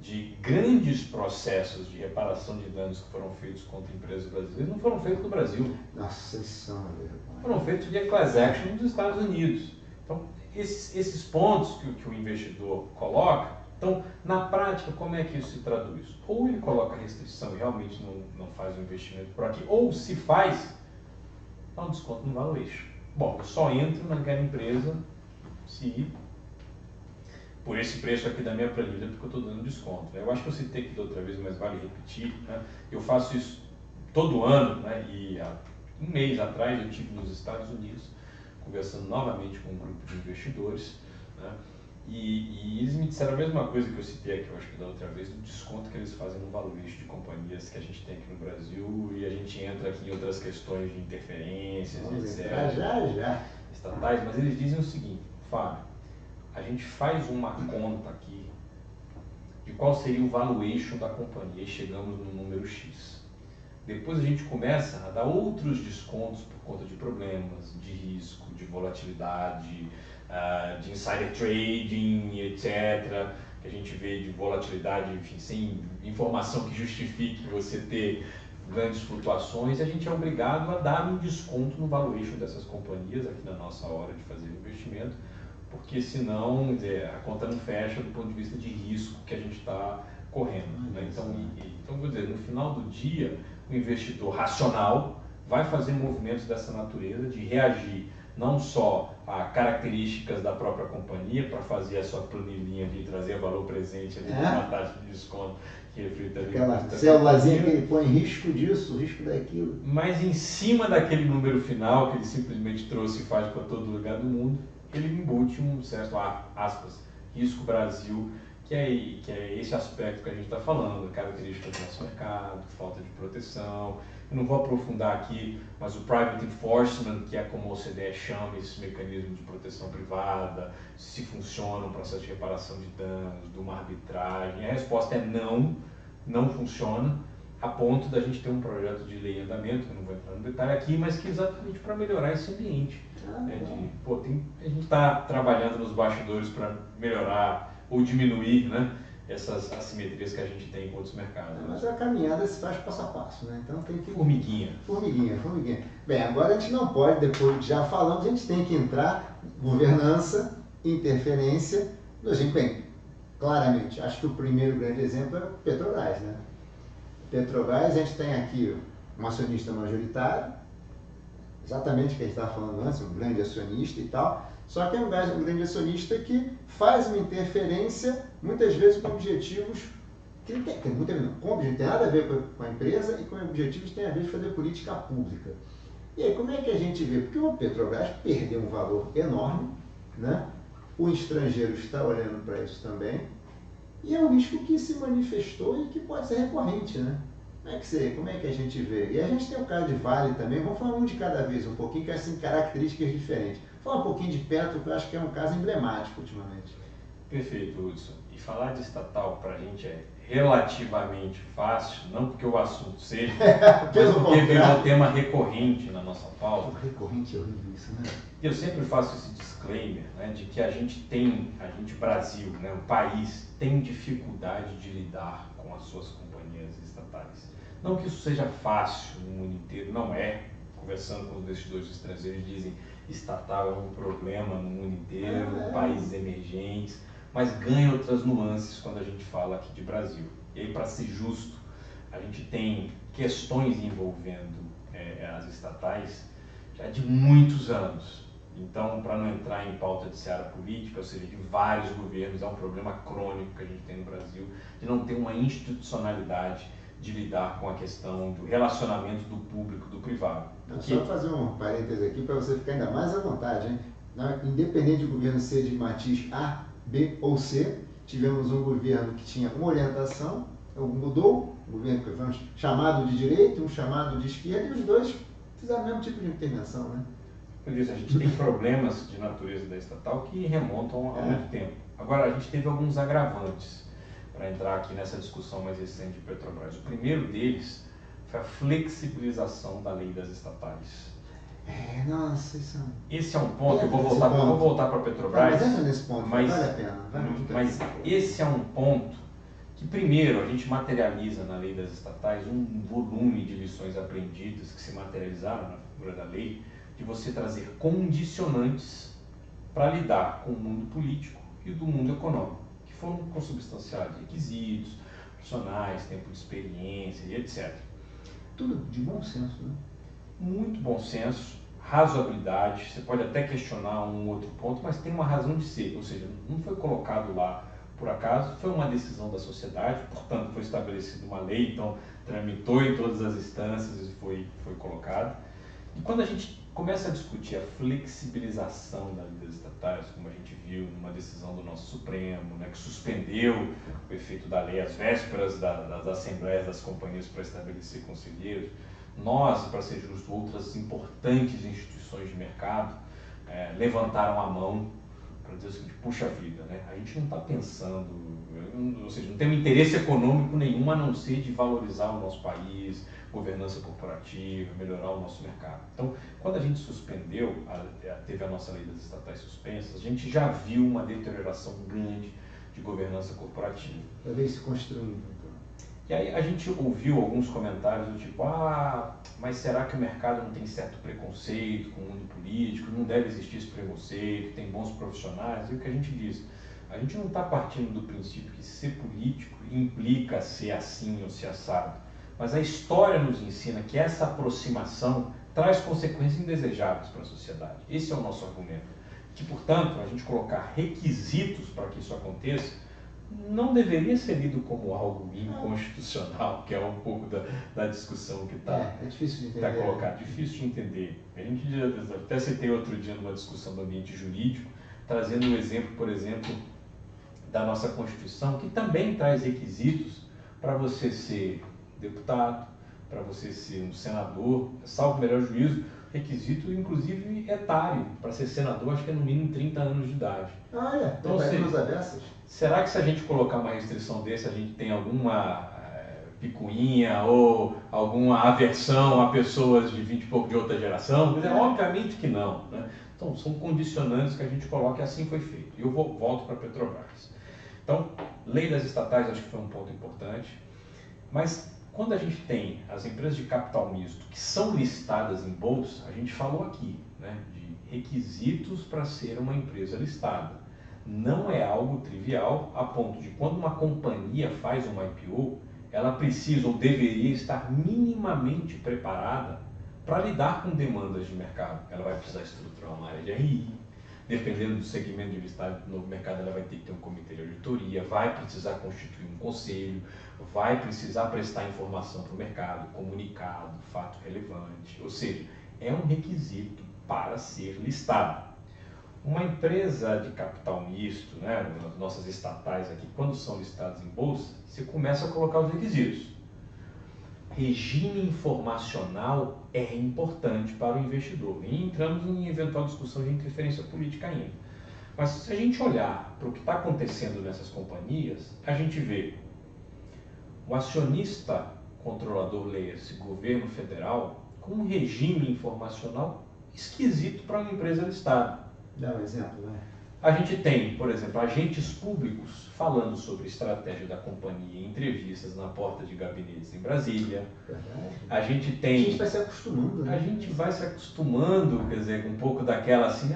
de grandes processos de reparação de danos que foram feitos contra empresas brasileiras não foram feitos no Brasil. Nossa, isso é uma vergonha. Foram feitos via class action nos Estados Unidos. Então, esses pontos que o investidor coloca, então, na prática, como é que isso se traduz? Ou ele coloca restrição e realmente não faz o investimento por aqui, ou se faz, dá um desconto no valuation. Bom, eu só entro naquela empresa se por esse preço aqui da minha planilha, porque eu estou dando desconto. Eu acho que eu citei aqui da outra vez, mas vale repetir, né? Eu faço isso todo ano, né? E há um mês atrás eu estive nos Estados Unidos, conversando novamente com um grupo de investidores, né? E eles me disseram a mesma coisa que eu citei aqui, eu acho que da outra vez, do desconto que eles fazem no valuation de companhias que a gente tem aqui no Brasil, e a gente entra aqui em outras questões de interferências, etc. Já. Estatais, mas eles dizem o seguinte, Fábio, a gente faz uma conta aqui de qual seria o valuation da companhia e chegamos no número X. Depois a gente começa a dar outros descontos por conta de problemas, de risco, de volatilidade, de insider trading, etc. Que a gente vê de volatilidade, enfim, sem informação que justifique você ter grandes flutuações, a gente é obrigado a dar um desconto no valuation dessas companhias aqui na nossa hora de fazer o investimento, porque senão a conta não fecha do ponto de vista de risco que a gente está correndo. Né? Então, vou dizer, no final do dia, o investidor racional vai fazer movimentos dessa natureza, de reagir não só a características da própria companhia para fazer a sua planilhinha de trazer valor presente ali, uma taxa de desconto que reflita ali. Aquela célulazinha que ele põe risco disso, risco daquilo. Mas em cima daquele número final que ele simplesmente trouxe e faz para todo lugar do mundo, ele embute um certo, aspas, risco Brasil que é esse aspecto que a gente está falando, características do nosso mercado, falta de proteção. Eu não vou aprofundar aqui, mas o private enforcement, que é como a OCDE chama esse mecanismo de proteção privada, se funciona um processo de reparação de danos, de uma arbitragem. A resposta é não, não funciona, a ponto da gente ter um projeto de lei em andamento, que eu não vou entrar no detalhe aqui, mas que é exatamente para melhorar esse ambiente. A gente está trabalhando nos bastidores para melhorar ou diminuir, né, essas assimetrias que a gente tem com outros mercados. Mas a caminhada se faz passo a passo, né? Então tem que... Formiguinha. Bem, agora a gente não pode, depois já falamos, a gente tem que entrar governança, interferência, bem, claramente, acho que o primeiro grande exemplo é o Petrobras, né? Petrobras, a gente tem aqui um acionista majoritário, exatamente o que a gente estava falando antes, um grande acionista e tal, só que é um grande acionista que faz uma interferência, muitas vezes com objetivos que não tem nada a ver com a empresa e com objetivos que tem a ver de fazer política pública. E aí, como é que a gente vê? Porque o Petrobras perdeu um valor enorme, né? O estrangeiro está olhando para isso também, e é um risco que se manifestou e que pode ser recorrente, né? Como é que a gente vê? E a gente tem o caso de Vale também, vamos falar um de cada vez um pouquinho, que é assim, características diferentes. Vou falar um pouquinho de Petro, que eu acho que é um caso emblemático ultimamente. Perfeito, Hudson. E falar de estatal para a gente é relativamente fácil, não porque o assunto seja, mas porque virou um tema recorrente na nossa pauta. Recorrente é horrível isso, né? Eu sempre faço esse disclaimer, né, de que a gente Brasil, né, o país, tem dificuldade de lidar com as suas companhias estatais. Não que isso seja fácil no mundo inteiro, não é. Conversando com os investidores estrangeiros, dizem que estatal é um problema no mundo inteiro, países emergentes, mas ganha outras nuances quando a gente fala aqui de Brasil. E aí, para ser justo, a gente tem questões envolvendo as estatais já de muitos anos. Então, para não entrar em pauta de seara política, ou seja, de vários governos, é um problema crônico que a gente tem no Brasil, de não ter uma institucionalidade de lidar com a questão do relacionamento do público do privado. Só fazer um parêntese aqui para você ficar ainda mais à vontade, hein? Independente do governo ser de matiz A, B ou C, tivemos um governo que tinha uma orientação, mudou, um governo que foi chamado de direita, um chamado de esquerda, e os dois fizeram o mesmo tipo de intervenção, né? Por isso, a gente tem problemas de natureza da estatal que remontam a muito tempo. Agora, a gente teve alguns agravantes para entrar aqui nessa discussão mais recente de Petrobras. O primeiro deles foi a flexibilização da lei das estatais. Nossa, isso é... Esse é um ponto, eu vou voltar para a Petrobras, mas entra nesse ponto, vale a pena. Mas esse é um ponto que, primeiro, a gente materializa na lei das estatais um volume de lições aprendidas que se materializaram na figura da lei, de você trazer condicionantes para lidar com o mundo político e do mundo econômico, que foram consubstanciados requisitos, profissionais, tempo de experiência e etc. Tudo de bom senso, né? Muito bom senso, razoabilidade, você pode até questionar um outro ponto, mas tem uma razão de ser, ou seja, não foi colocado lá por acaso, foi uma decisão da sociedade, portanto foi estabelecida uma lei, então tramitou em todas as instâncias e foi colocado. E quando a gente começa a discutir a flexibilização da lei das estatais, como a gente viu numa decisão do nosso Supremo, né, que suspendeu o efeito da lei às vésperas das assembleias das companhias para estabelecer conselheiros, nós, para ser justo, outras importantes instituições de mercado levantaram a mão para dizer o seguinte: puxa vida, né? A gente não está pensando, ou seja, não tem um interesse econômico nenhum a não ser de valorizar o nosso país, governança corporativa, melhorar o nosso mercado. Então, quando a gente suspendeu, teve a nossa lei das estatais suspensas, a gente já viu uma deterioração grande de governança corporativa. A lei se construindo, então. E aí a gente ouviu alguns comentários do tipo: mas será que o mercado não tem certo preconceito com o mundo político? Não deve existir esse preconceito, tem bons profissionais? E o que a gente diz? A gente não está partindo do princípio que ser político implica ser assim ou ser assado. Mas a história nos ensina que essa aproximação traz consequências indesejáveis para a sociedade. Esse é o nosso argumento. Que, portanto, a gente colocar requisitos para que isso aconteça não deveria ser lido como algo inconstitucional, que é um pouco da discussão que está colocada. Difícil de entender. A gente até citei outro dia numa discussão do ambiente jurídico, trazendo um exemplo, por exemplo, da nossa Constituição, que também traz requisitos para você ser deputado, para você ser um senador, salvo o melhor juízo, requisito inclusive etário, para ser senador, acho que é no mínimo 30 anos de idade. Olha, Então, dessas. Será que se a gente colocar uma restrição desse, a gente tem alguma picuinha ou alguma aversão a pessoas de 20 e pouco de outra geração? Obviamente que não, né? Então, são condicionantes que a gente coloca e assim foi feito. Eu volto para a Petrobras. Então, lei das estatais acho que foi um ponto importante, mas quando a gente tem as empresas de capital misto que são listadas em bolsa, a gente falou aqui, né, de requisitos para ser uma empresa listada. Não é algo trivial, a ponto de quando uma companhia faz uma IPO, ela precisa ou deveria estar minimamente preparada para lidar com demandas de mercado. Ela vai precisar estruturar uma área de RI, dependendo do segmento de listado no mercado, ela vai ter que ter um comitê de auditoria, vai precisar constituir um conselho, vai precisar prestar informação para o mercado, comunicado, fato relevante, ou seja, é um requisito para ser listado. Uma empresa de capital misto, né, as nossas estatais aqui, quando são listadas em bolsa, você começa a colocar os requisitos. Regime informacional é importante para o investidor. E entramos em eventual discussão de interferência política ainda. Mas se a gente olhar para o que está acontecendo nessas companhias, a gente vê o acionista controlador, leia-se, governo federal, com um regime informacional esquisito para uma empresa listada. Dá um exemplo, né? A gente tem, por exemplo, agentes públicos falando sobre estratégia da companhia em entrevistas na porta de gabinetes em Brasília. Verdade. A gente tem... A gente vai se acostumando, né? A gente vai se acostumando, quer dizer, com um pouco daquela assim,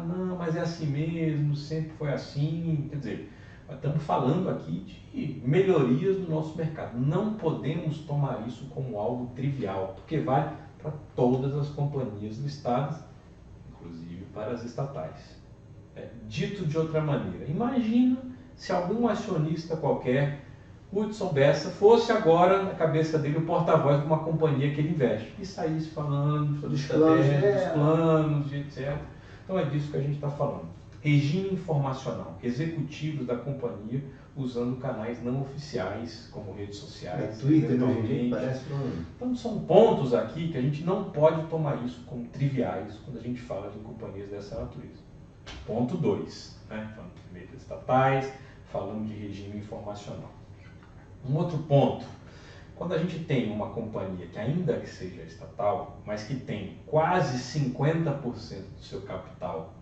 não, mas é assim mesmo, sempre foi assim, quer dizer, estamos falando aqui de melhorias do nosso mercado. Não podemos tomar isso como algo trivial, porque vale para todas as companhias listadas, inclusive para as estatais. Dito de outra maneira, imagina se algum acionista qualquer, Hudson Bessa, fosse agora na cabeça dele o porta-voz de uma companhia que ele investe e saísse falando sobre estratégia, dos planos, etc. Então é disso que a gente está falando. Regime informacional, executivos da companhia usando canais não oficiais, como redes sociais. Twitter, parece Então são pontos aqui que a gente não pode tomar isso como triviais quando a gente fala de companhias dessa natureza. Ponto 2, né? Falando de meios estatais, falando de regime informacional. Um outro ponto, quando a gente tem uma companhia que ainda que seja estatal, mas que tem quase 50% do seu capital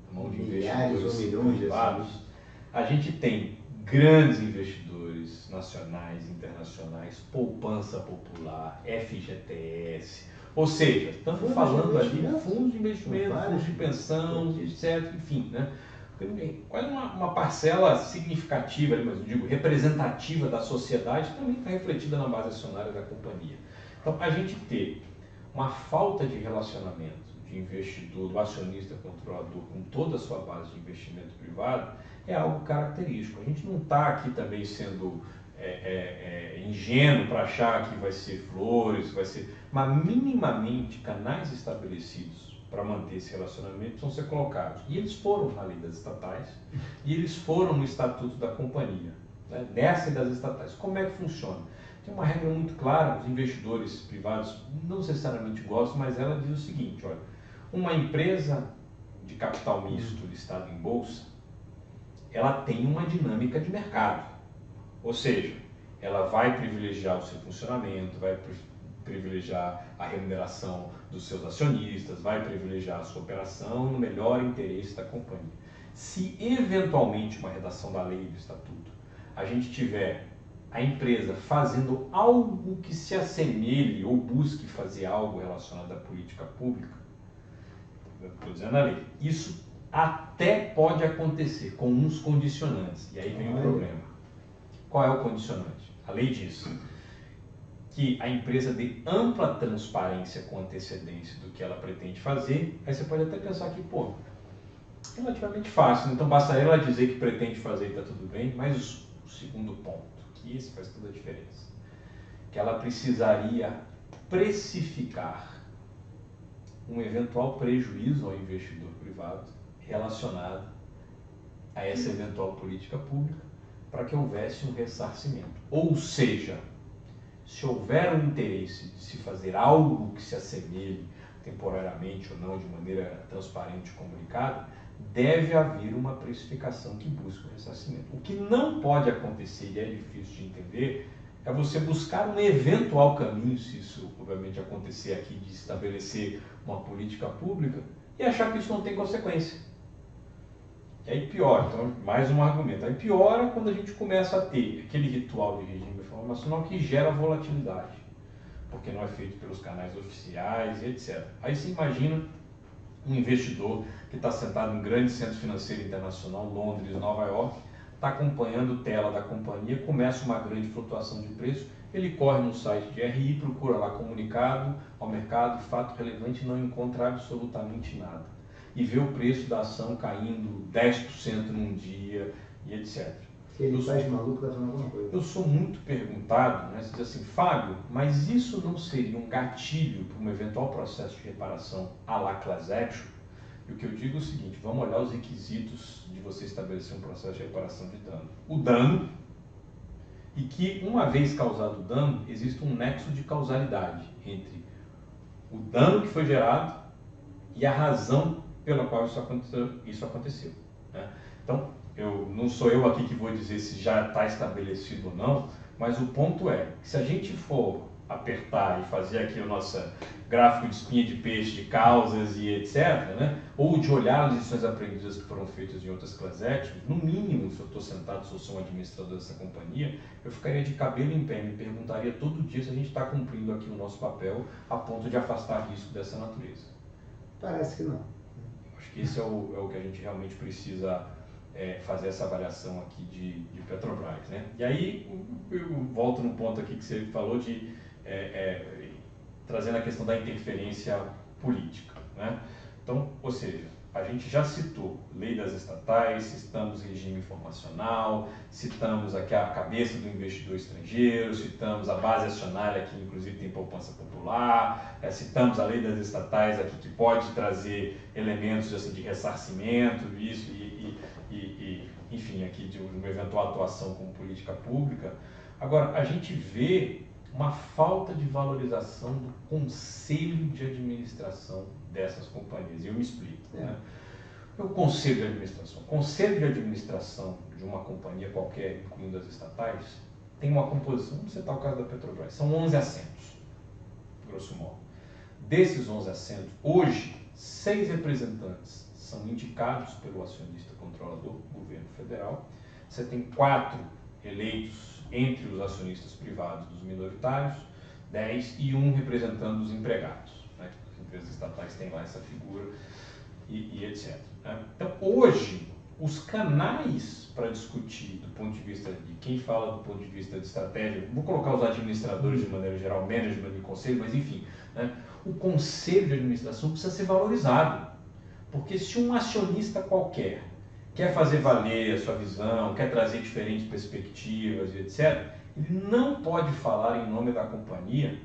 na mão de investidores privados, a gente tem grandes investidores nacionais, internacionais, poupança popular, FGTS, ou seja, estamos falando ali de fundos de investimento, fundos de pensão, etc. Enfim, né? Qual é uma parcela significativa, mas eu digo representativa da sociedade também está refletida na base acionária da companhia. Então, a gente ter uma falta de relacionamento de investidor, do acionista controlador com toda a sua base de investimento privado é algo característico. A gente não está aqui também sendo ingênuo para achar que vai ser flores, vai ser... Mas minimamente canais estabelecidos para manter esse relacionamento precisam ser colocados. E eles foram na lei das estatais e eles foram no estatuto da companhia, né? Nessa das estatais. Como é que funciona? Tem uma regra muito clara, os investidores privados não necessariamente gostam, mas ela diz o seguinte, olha, uma empresa de capital misto listada em bolsa, ela tem uma dinâmica de mercado. Ou seja, ela vai privilegiar o seu funcionamento, vai privilegiar a remuneração dos seus acionistas, vai privilegiar a sua operação no melhor interesse da companhia. Se eventualmente uma redação da lei do estatuto, a gente tiver a empresa fazendo algo que se assemelhe ou busque fazer algo relacionado à política pública, estou dizendo a lei, isso até pode acontecer com uns condicionantes. E aí vem o problema. Qual é o condicionante? A lei diz que a empresa dê ampla transparência com antecedência do que ela pretende fazer. Aí você pode até pensar que, pô, é relativamente fácil, então bastaria ela dizer que pretende fazer e está tudo bem, mas o segundo ponto, que isso faz toda a diferença, que ela precisaria precificar um eventual prejuízo ao investidor privado relacionado a essa eventual política pública para que houvesse um ressarcimento. Ou seja, se houver um interesse de se fazer algo que se assemelhe temporariamente ou não, de maneira transparente e comunicada, deve haver uma precificação que busque o ressarcimento. O que não pode acontecer, e é difícil de entender, é você buscar um eventual caminho, se isso obviamente acontecer aqui, de estabelecer uma política pública e achar que isso não tem consequência. E aí piora, então mais um argumento. Aí piora quando a gente começa a ter aquele ritual de regime informacional que gera volatilidade, porque não é feito pelos canais oficiais e etc. Aí você imagina um investidor que está sentado em um grande centro financeiro internacional, Londres, Nova York, está acompanhando tela da companhia, começa uma grande flutuação de preço, ele corre no site de RI, procura lá comunicado ao mercado, fato relevante, não encontra absolutamente nada. E vê o preço da ação caindo 10% num dia e etc. Ele faz maluco, está falando alguma coisa. Eu sou muito perguntado, né? Você diz assim, Fábio, mas isso não seria um gatilho para um eventual processo de reparação à la class action? E o que eu digo é o seguinte, vamos olhar os requisitos de você estabelecer um processo de reparação de dano. O dano, e que uma vez causado o dano, existe um nexo de causalidade entre o dano que foi gerado e a razão pela qual isso aconteceu. Né? Então, não sou eu aqui que vou dizer se já está estabelecido ou não, mas o ponto é que se a gente for apertar e fazer aqui o nosso gráfico de espinha de peixe, de causas e etc., né? Ou de olhar as lições aprendidas que foram feitas em outras class actions, no mínimo, se eu estou sentado, se eu sou um administrador dessa companhia, eu ficaria de cabelo em pé, me perguntaria todo dia se a gente está cumprindo aqui o nosso papel a ponto de afastar risco dessa natureza. Parece que não. Acho que esse é o que a gente realmente precisa fazer essa avaliação aqui de Petrobras, né? E aí eu volto no ponto aqui que você falou de trazendo a questão da interferência política, né? Então, ou seja, a gente já citou lei das estatais, citamos regime informacional, citamos aqui a cabeça do investidor estrangeiro, citamos a base acionária que inclusive tem poupança popular, citamos a lei das estatais aqui que pode trazer elementos assim, de ressarcimento, isso enfim, aqui de uma eventual atuação como política pública. Agora, a gente vê uma falta de valorização do conselho de administração dessas companhias. E eu me explico. Né? O conselho de administração. O conselho de administração de uma companhia qualquer, incluindo as estatais, tem uma composição, vamos citar o caso da Petrobras, são 11 assentos, grosso modo. Desses 11 assentos, hoje, 6 representantes são indicados pelo acionista controlador, governo federal. Você tem 4 eleitos entre os acionistas privados dos minoritários, 10 e 1 representando os empregados. Né? As empresas estatais têm lá essa figura e etc. Né? Então, hoje, os canais para discutir do ponto de vista de quem fala do ponto de vista de estratégia, vou colocar os administradores de maneira geral, management e conselho, mas enfim, né? O conselho de administração precisa ser valorizado, porque se um acionista qualquer quer fazer valer a sua visão, quer trazer diferentes perspectivas e etc., ele não pode falar em nome da companhia,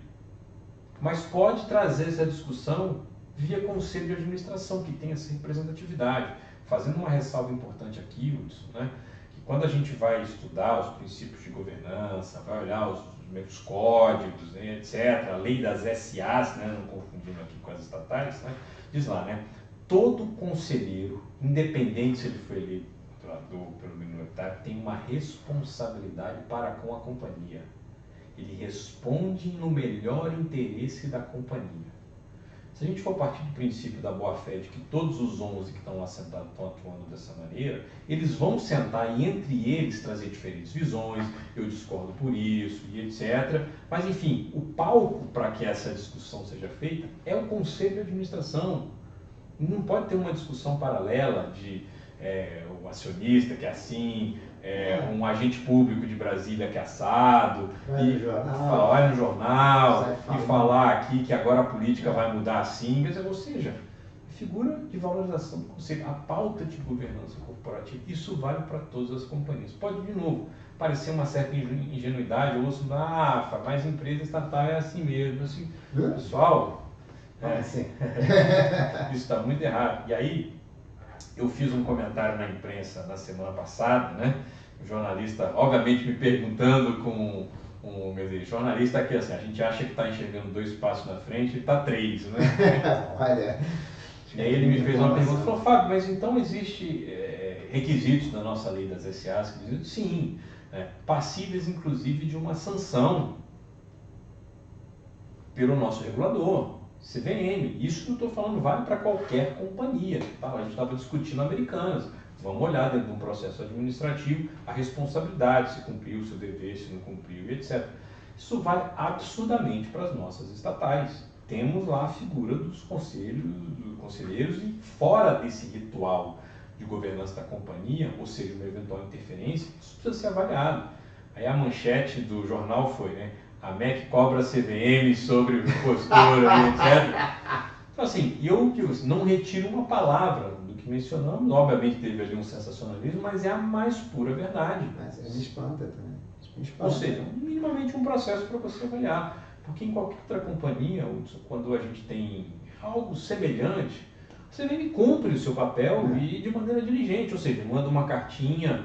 mas pode trazer essa discussão via conselho de administração, que tem essa representatividade. Fazendo uma ressalva importante aqui, Hudson, né, que quando a gente vai estudar os princípios de governança, vai olhar os códigos, né, etc., a lei das SAs, né, não confundindo aqui com as estatais, né, diz lá, né, todo conselheiro, independente se ele foi eleito pelo minoritário, tem uma responsabilidade para com a companhia. Ele responde no melhor interesse da companhia. Se a gente for partir do princípio da boa-fé de que todos os 11 que estão lá sentados estão atuando dessa maneira, eles vão sentar e entre eles trazer diferentes visões, eu discordo por isso e etc. Mas enfim, o palco para que essa discussão seja feita é o conselho de administração. Não pode ter uma discussão paralela de o acionista que é assim, um agente público de Brasília que é assado, vai no jornal e falar aqui que agora a política vai mudar assim, ou seja, figura de valorização do conselho, a pauta de governança corporativa, isso vale para todas as companhias. Pode, de novo, parecer uma certa ingenuidade, ou ouço, mas empresa estatal é assim mesmo, assim, pessoal, isso está muito errado. E aí, eu fiz um comentário na imprensa na semana passada, né? O jornalista, obviamente, me perguntando com quer dizer, jornalista aqui, assim, a gente acha que está enxergando 2 passos na frente, ele está 3, né? Olha. E aí ele me fez uma pergunta, falou, Fábio, mas então existe requisitos na nossa lei das SAs que dizem, sim, passíveis inclusive de uma sanção pelo nosso regulador, CVM. Isso que eu estou falando vale para qualquer companhia. Tá? A gente estava discutindo Americanas. Vamos olhar dentro de um processo administrativo a responsabilidade, se cumpriu o seu dever, se não cumpriu, etc. Isso vale absurdamente para as nossas estatais. Temos lá a figura dos conselheiros e fora desse ritual de governança da companhia, ou seja, uma eventual interferência, isso precisa ser avaliado. Aí a manchete do jornal foi, né? A MEC cobra CVM sobre postura e etc. Então assim, eu digo assim, não retiro uma palavra do que mencionamos, obviamente teve ali um sensacionalismo, mas é a mais pura verdade. Mas me espanta também. Me espanta. Ou seja, minimamente um processo para você avaliar. Porque em qualquer outra companhia, Hudson, quando a gente tem algo semelhante, você vem e cumpre o seu papel e de maneira diligente, ou seja, manda uma cartinha,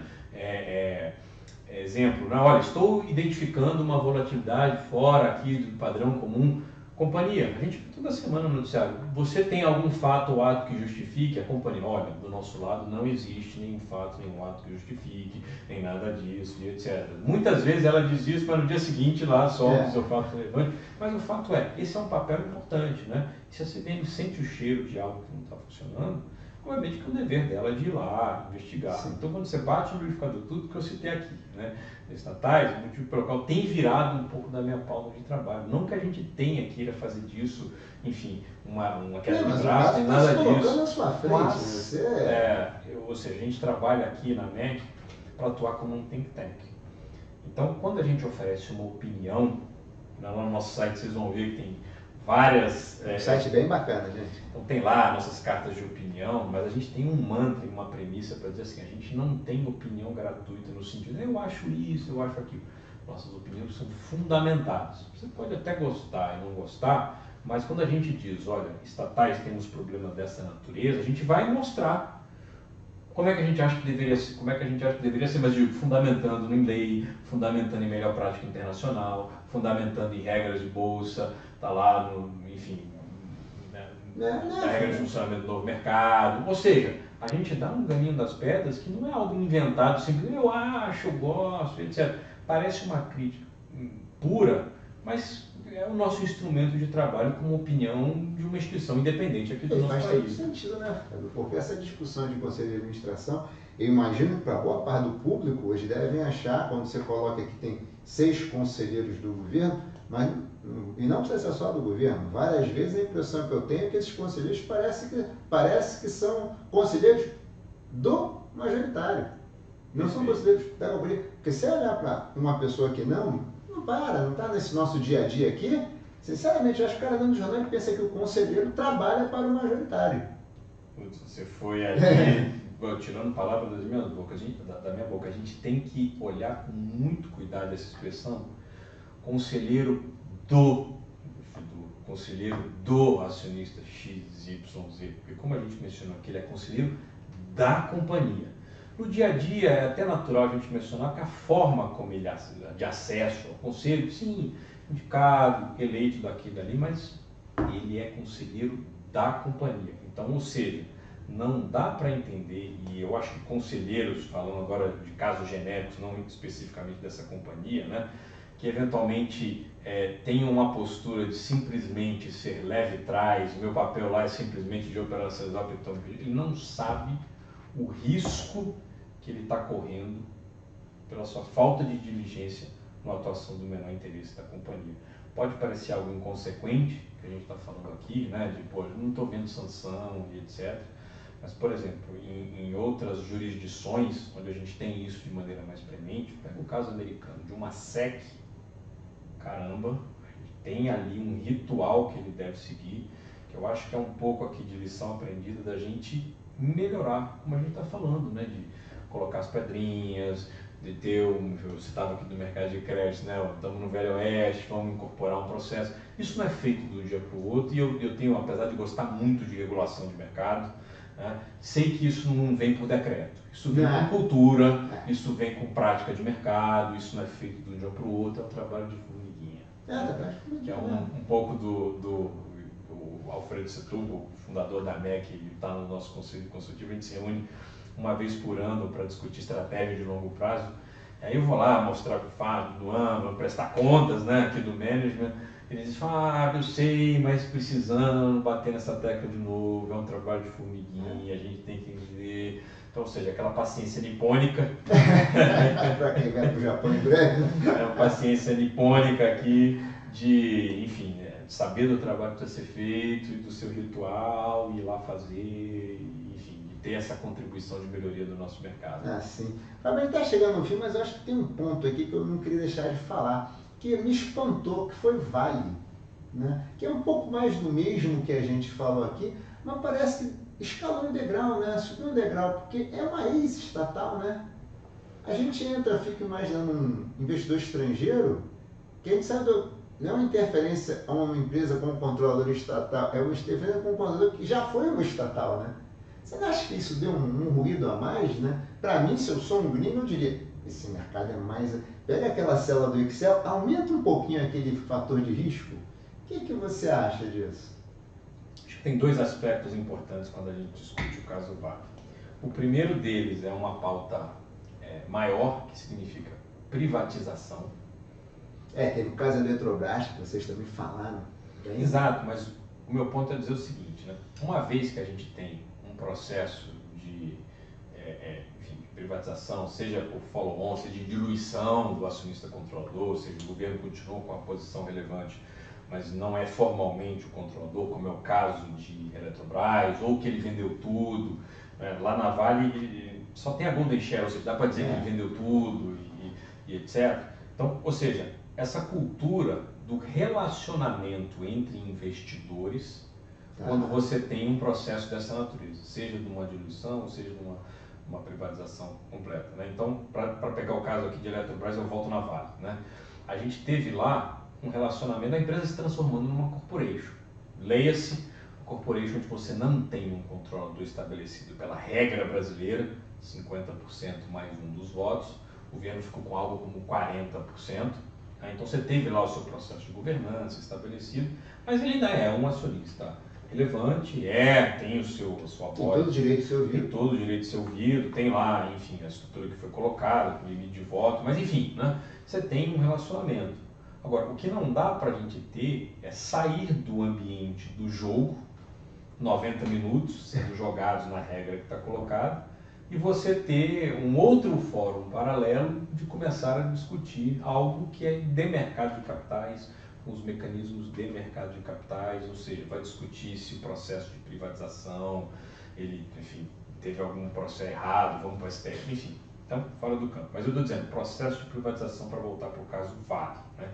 exemplo, né? Olha, estou identificando uma volatilidade fora aqui do padrão comum. Companhia, a gente toda semana no noticiário, você tem algum fato ou ato que justifique? A companhia, olha, do nosso lado não existe nenhum fato, nenhum ato que justifique, nem nada disso, e etc. Muitas vezes ela diz isso, mas no dia seguinte lá solta o seu fato relevante. Mas o fato é, esse é um papel importante, né? E se a CVM sente o cheiro de algo que não está funcionando, obviamente que o dever dela é de ir lá, investigar. Sim. Então, quando você bate no liquidificador, tudo que eu citei aqui, né, estatais, o motivo pelo qual tem virado um pouco da minha pauta de trabalho. Não que a gente tenha que ir a fazer disso, enfim, uma queda de braço, nem nada disso. Na sua frente, mas, ou seja, a gente trabalha aqui na MEC para atuar como um think tank. Então, quando a gente oferece uma opinião, lá no nosso site vocês vão ver que tem várias... Um site bem bacana, gente. Então tem lá nossas cartas de opinião, mas a gente tem um mantra e uma premissa para dizer assim, a gente não tem opinião gratuita no sentido, eu acho isso, eu acho aquilo. Nossas opiniões são fundamentadas. Você pode até gostar e não gostar, mas quando a gente diz, olha, estatais temos problema dessa natureza, a gente vai mostrar como é que a gente acha que deveria ser, mas digo, fundamentando em lei, fundamentando em melhor prática internacional, fundamentando em regras de bolsa, tá lá no, enfim, a regra de funcionamento do novo mercado, ou seja, a gente dá um caminho das pedras que não é algo inventado, simplesmente eu acho, eu gosto, etc. Parece uma crítica pura, mas é o nosso instrumento de trabalho como opinião de uma instituição independente aqui do nosso país. Faz todo sentido, né, Fábio? Porque essa discussão de conselho de administração, eu imagino que para boa parte do público hoje devem achar, quando você coloca que tem 6 conselheiros do governo, e não precisa ser só do governo, várias vezes a impressão que eu tenho é que esses conselheiros parece que são conselheiros do majoritário. Não são conselheiros da companhia. Porque se olhar para uma pessoa que não está nesse nosso dia a dia aqui, sinceramente, eu acho que o cara dando jornal ele pensa que o conselheiro trabalha para o majoritário. Você foi ali, tirando palavras da minha boca, a gente tem que olhar com muito cuidado essa expressão, conselheiro do acionista XYZ, porque como a gente mencionou aqui, ele é conselheiro da companhia. No dia a dia é até natural a gente mencionar que a forma como ele de acesso ao conselho, sim, indicado, eleito daqui e dali, mas ele é conselheiro da companhia. Então, ou seja, não dá para entender, e eu acho que conselheiros, falando agora de casos genéricos, não especificamente dessa companhia, né, que eventualmente tenham uma postura de simplesmente ser leve trás, o meu papel lá é simplesmente de operacionalizar o petão, ele não sabe o risco que ele está correndo pela sua falta de diligência na atuação do menor interesse da companhia. Pode parecer algo inconsequente, que a gente está falando aqui, né, de, pô, eu não estou vendo sanção e etc. Mas, por exemplo, em outras jurisdições, onde a gente tem isso de maneira mais premente, pega o caso americano, de uma SEC, caramba, a gente tem ali um ritual que ele deve seguir, que eu acho que é um pouco aqui de lição aprendida da gente melhorar, como a gente está falando, né, de colocar as pedrinhas, de ter você estava aqui do mercado de crédito, né, estamos no Velho Oeste, vamos incorporar um processo. Isso não é feito de um dia para o outro e eu tenho, apesar de gostar muito de regulação de mercado, né? Sei que isso não vem por decreto, isso vem com cultura, isso vem com prática de mercado, isso não é feito de um dia para o outro, é um trabalho de formiguinha. Que é um pouco do Alfredo Setúbal, fundador da MEC, que está no nosso conselho consultivo. A gente se reúne uma vez por ano para discutir estratégia de longo prazo. Aí eu vou lá mostrar o que faço do ano, prestar contas, né, aqui do management. Eles falam, eu sei, mas precisando bater nessa tecla de novo, é um trabalho de formiguinha, a gente tem que entender. Então, ou seja, aquela paciência nipônica. Para quem vai para o Japão em breve. É uma paciência nipônica aqui de, enfim, saber do trabalho que precisa ser feito e do seu ritual, ir lá fazer, enfim, de ter essa contribuição de melhoria do nosso mercado. Ah, sim. Fábio, está chegando no fim, mas eu acho que tem um ponto aqui que eu não queria deixar de falar, que me espantou, que foi Vale, né? Que é um pouco mais do mesmo que a gente falou aqui, mas parece que escalou um degrau, né? Subiu um degrau, porque é uma ex-estatal, né? A gente fica imaginando um investidor estrangeiro, que a gente sabe, não é uma interferência a uma empresa com um controlador estatal, é uma interferência com um controlador que já foi uma estatal, né? Você não acha que isso deu um ruído a mais, né? Para mim, se eu sou um gringo, eu diria, esse mercado é mais... Pega aquela célula do Excel, aumenta um pouquinho aquele fator de risco. O que você acha disso? Acho que tem dois aspectos importantes quando a gente discute o caso Vale. O primeiro deles é uma pauta maior, que significa privatização. Tem no caso da Eletrobras, que vocês também falaram. Bem... Exato, mas o meu ponto é dizer o seguinte, né? Uma vez que a gente tem um processo de privatização, seja por follow-on, seja de diluição do acionista controlador, seja o governo continua com uma posição relevante, mas não é formalmente o controlador, como é o caso de Eletrobras, ou que ele vendeu tudo. Lá na Vale só tem a Golden Share, ou seja, dá para dizer que ele vendeu tudo e etc. Então, ou seja, essa cultura do relacionamento entre investidores, quando você tem um processo dessa natureza, seja de uma diluição, seja de uma privatização completa, né? Então, para pegar o caso aqui de Eletrobras, eu volto na Vale, né? A gente teve lá um relacionamento da empresa se transformando numa corporation. Leia-se, corporation onde você não tem um controlador estabelecido pela regra brasileira, 50% mais um dos votos, o governo ficou com algo como 40%. Então você teve lá o seu processo de governança estabelecido, mas ele ainda é um acionista relevante, tem a sua voz. Tem todo o direito de ser ouvido. Tem todo o direito de ser ouvido, tem lá, enfim, a estrutura que foi colocada, com limite de voto, mas enfim, né, você tem um relacionamento. Agora, o que não dá para a gente ter é sair do ambiente do jogo, 90 minutos sendo jogados na regra que está colocada, e você ter um outro fórum paralelo de começar a discutir algo que é de mercado de capitais, os mecanismos de mercado de capitais, ou seja, vai discutir se o processo de privatização, ele, enfim, teve algum processo errado, vamos para o STF, enfim, então, fora do campo. Mas eu estou dizendo, processo de privatização para voltar para o caso Vale, né?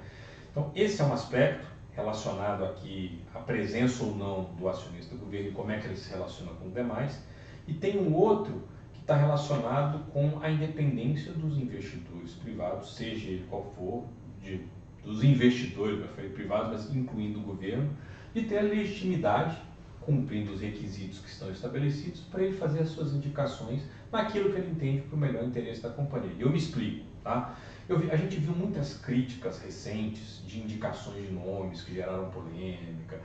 Então, esse é um aspecto relacionado aqui à presença ou não do acionista do governo e como é que ele se relaciona com os demais, e tem um outro está relacionado com a independência dos investidores privados, seja ele qual for, dos investidores privados, mas incluindo o governo, de ter a legitimidade, cumprindo os requisitos que estão estabelecidos, para ele fazer as suas indicações naquilo que ele entende para o melhor interesse da companhia. E eu me explico, tá? A gente viu muitas críticas recentes de indicações de nomes que geraram polêmica.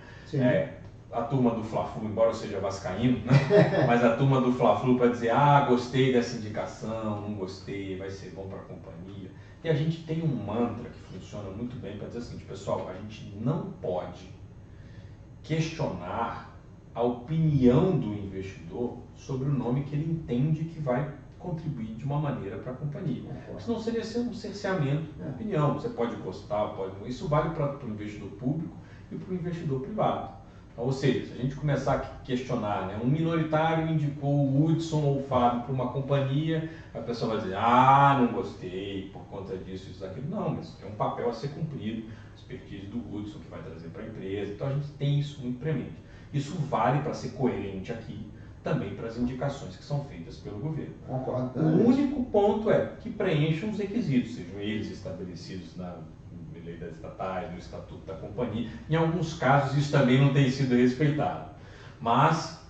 A turma do Fla-Flu, embora eu seja vascaíno, né? Mas a turma do Fla-Flu para dizer, gostei dessa indicação, não gostei, vai ser bom para a companhia. E a gente tem um mantra que funciona muito bem para dizer o seguinte, pessoal, a gente não pode questionar a opinião do investidor sobre o nome que ele entende que vai contribuir de uma maneira para a companhia. Senão seria um cerceamento de opinião. Você pode gostar, pode não. Isso vale para o investidor público e para o investidor privado. Ou seja, se a gente começar a questionar, né, um minoritário indicou o Hudson ou o Fábio para uma companhia, a pessoa vai dizer, não gostei por conta disso, isso, daquilo. Não, mas é um papel a ser cumprido, expertise do Hudson que vai trazer para a empresa. Então a gente tem isso muito premente. Isso vale para ser coerente aqui, também para as indicações que são feitas pelo governo. Concordo. O único ponto é que preencham os requisitos, sejam eles estabelecidos na lei das estatais, no estatuto da companhia. Em alguns casos isso também não tem sido respeitado. Mas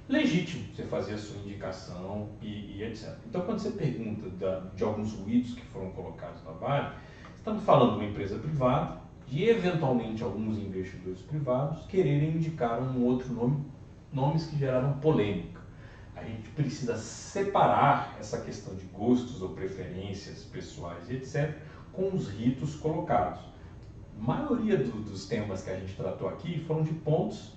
legítimo você fazer a sua indicação e etc. Então, quando você pergunta de alguns ruídos que foram colocados na Vale, estamos falando de uma empresa privada, de eventualmente alguns investidores privados quererem indicar um outro nome, nomes que geraram polêmica. A gente precisa separar essa questão de gostos ou preferências pessoais e etc. com os ritos colocados. A maioria dos temas que a gente tratou aqui foram de pontos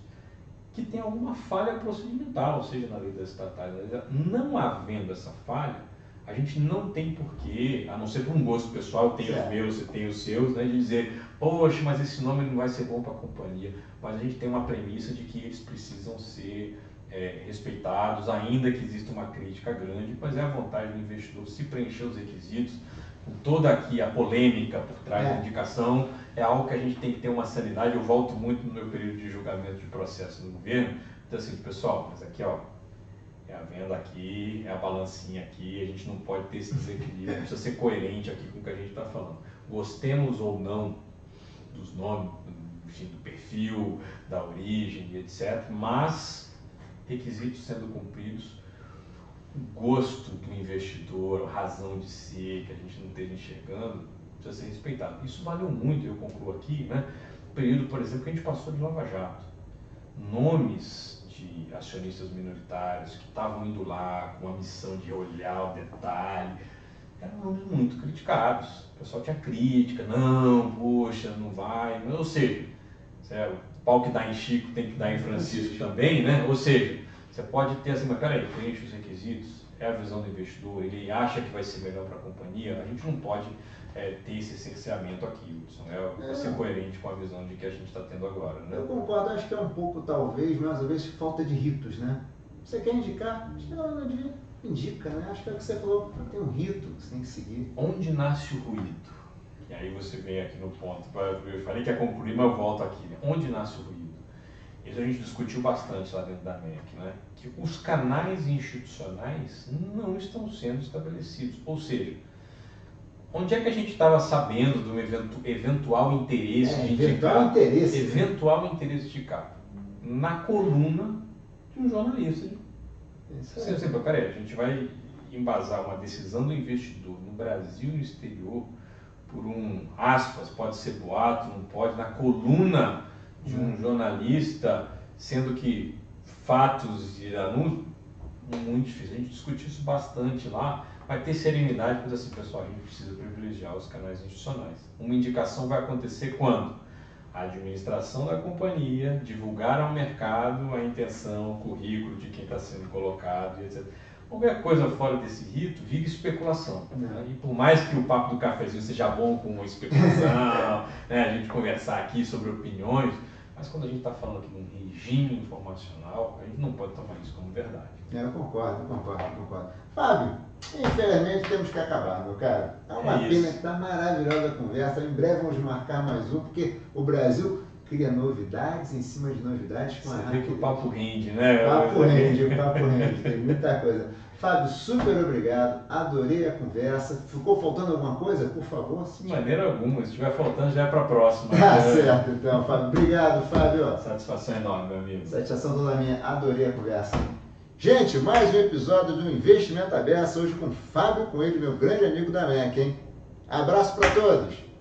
que tem alguma falha procedimental, ou seja, na lei das estatais. Não havendo essa falha, a gente não tem porquê, a não ser por um gosto pessoal, eu tenho os meus, você tem os seus, né, de dizer, poxa, mas esse nome não vai ser bom para a companhia. Mas a gente tem uma premissa de que eles precisam ser respeitados, ainda que exista uma crítica grande, mas é a vontade do investidor se preencher os requisitos, com toda aqui a polêmica por trás da indicação, é algo que a gente tem que ter uma sanidade. Eu volto muito no meu período de julgamento de processo no governo, então assim, pessoal, mas aqui ó, é a venda aqui, é a balancinha aqui, a gente não pode ter esse desequilíbrio, precisa ser coerente aqui com o que a gente está falando. Gostemos ou não dos nomes, enfim, do perfil, da origem, etc., mas requisitos sendo cumpridos, o gosto do investidor, a razão de ser, que a gente não esteja enxergando, precisa ser respeitado. Isso valeu muito, eu concluo aqui, né? O período, por exemplo, que a gente passou de Lava Jato. Nomes de acionistas minoritários que estavam indo lá com a missão de olhar o detalhe, eram nomes muito criticados. O pessoal tinha crítica, não, poxa, não vai, ou seja, o pau que dá em Chico tem que dar em Francisco também, né? Ou seja, você pode ter assim, mas peraí, preenche os requisitos, é a visão do investidor, ele acha que vai ser melhor para a companhia, a gente não pode ter esse cerceamento aqui, Hudson, vai ser coerente com a visão de que a gente está tendo agora, né? Eu concordo, acho que é um pouco, talvez, mais uma vez, falta de ritos, né? Você quer indicar? Acho que não indica, né? Acho que é o que você falou, tem um rito que você tem que seguir. Onde nasce o ruído? E aí você vem aqui no ponto, eu falei que ia concluir, mas eu volto aqui, né? Onde nasce o ruído? Isso a gente discutiu bastante lá dentro da MEC, né? Que os canais institucionais não estão sendo estabelecidos. Ou seja, onde é que a gente estava sabendo de um eventual interesse de indicar? Eventual interesse de capa. Na coluna de um jornalista. Você sempre, peraí, a gente vai embasar uma decisão do investidor no Brasil e no exterior por aspas, pode ser boato, não pode, na coluna de um jornalista, sendo que fatos e anúncios, muito difícil. A gente discutiu isso bastante lá, vai ter serenidade, mas assim, pessoal, a gente precisa privilegiar os canais institucionais. Uma indicação vai acontecer quando? A administração da companhia divulgar ao mercado a intenção, o currículo de quem está sendo colocado, etc. Qualquer coisa fora desse rito vira especulação. Né? E por mais que o papo do cafezinho seja bom com uma especulação, né, a gente conversar aqui sobre opiniões, mas quando a gente está falando aqui de um regime informacional, a gente não pode tomar isso como verdade. Eu concordo. Fábio, infelizmente temos que acabar, meu cara. É uma pena que está maravilhosa a conversa. Em breve vamos marcar mais um, porque o Brasil cria novidades em cima de novidades. Você vê que o papo rende, né? O papo rende, tem muita coisa. Fábio, super obrigado, adorei a conversa. Ficou faltando alguma coisa? Por favor. De maneira alguma, se estiver faltando já é para a próxima. Tá certo, então, Fábio. Obrigado, Fábio. Satisfação enorme, meu amigo. Satisfação toda minha, adorei a conversa. Gente, mais um episódio do Investimento Aberto, hoje com Fábio Coelho, meu grande amigo da MEC, hein? Abraço para todos.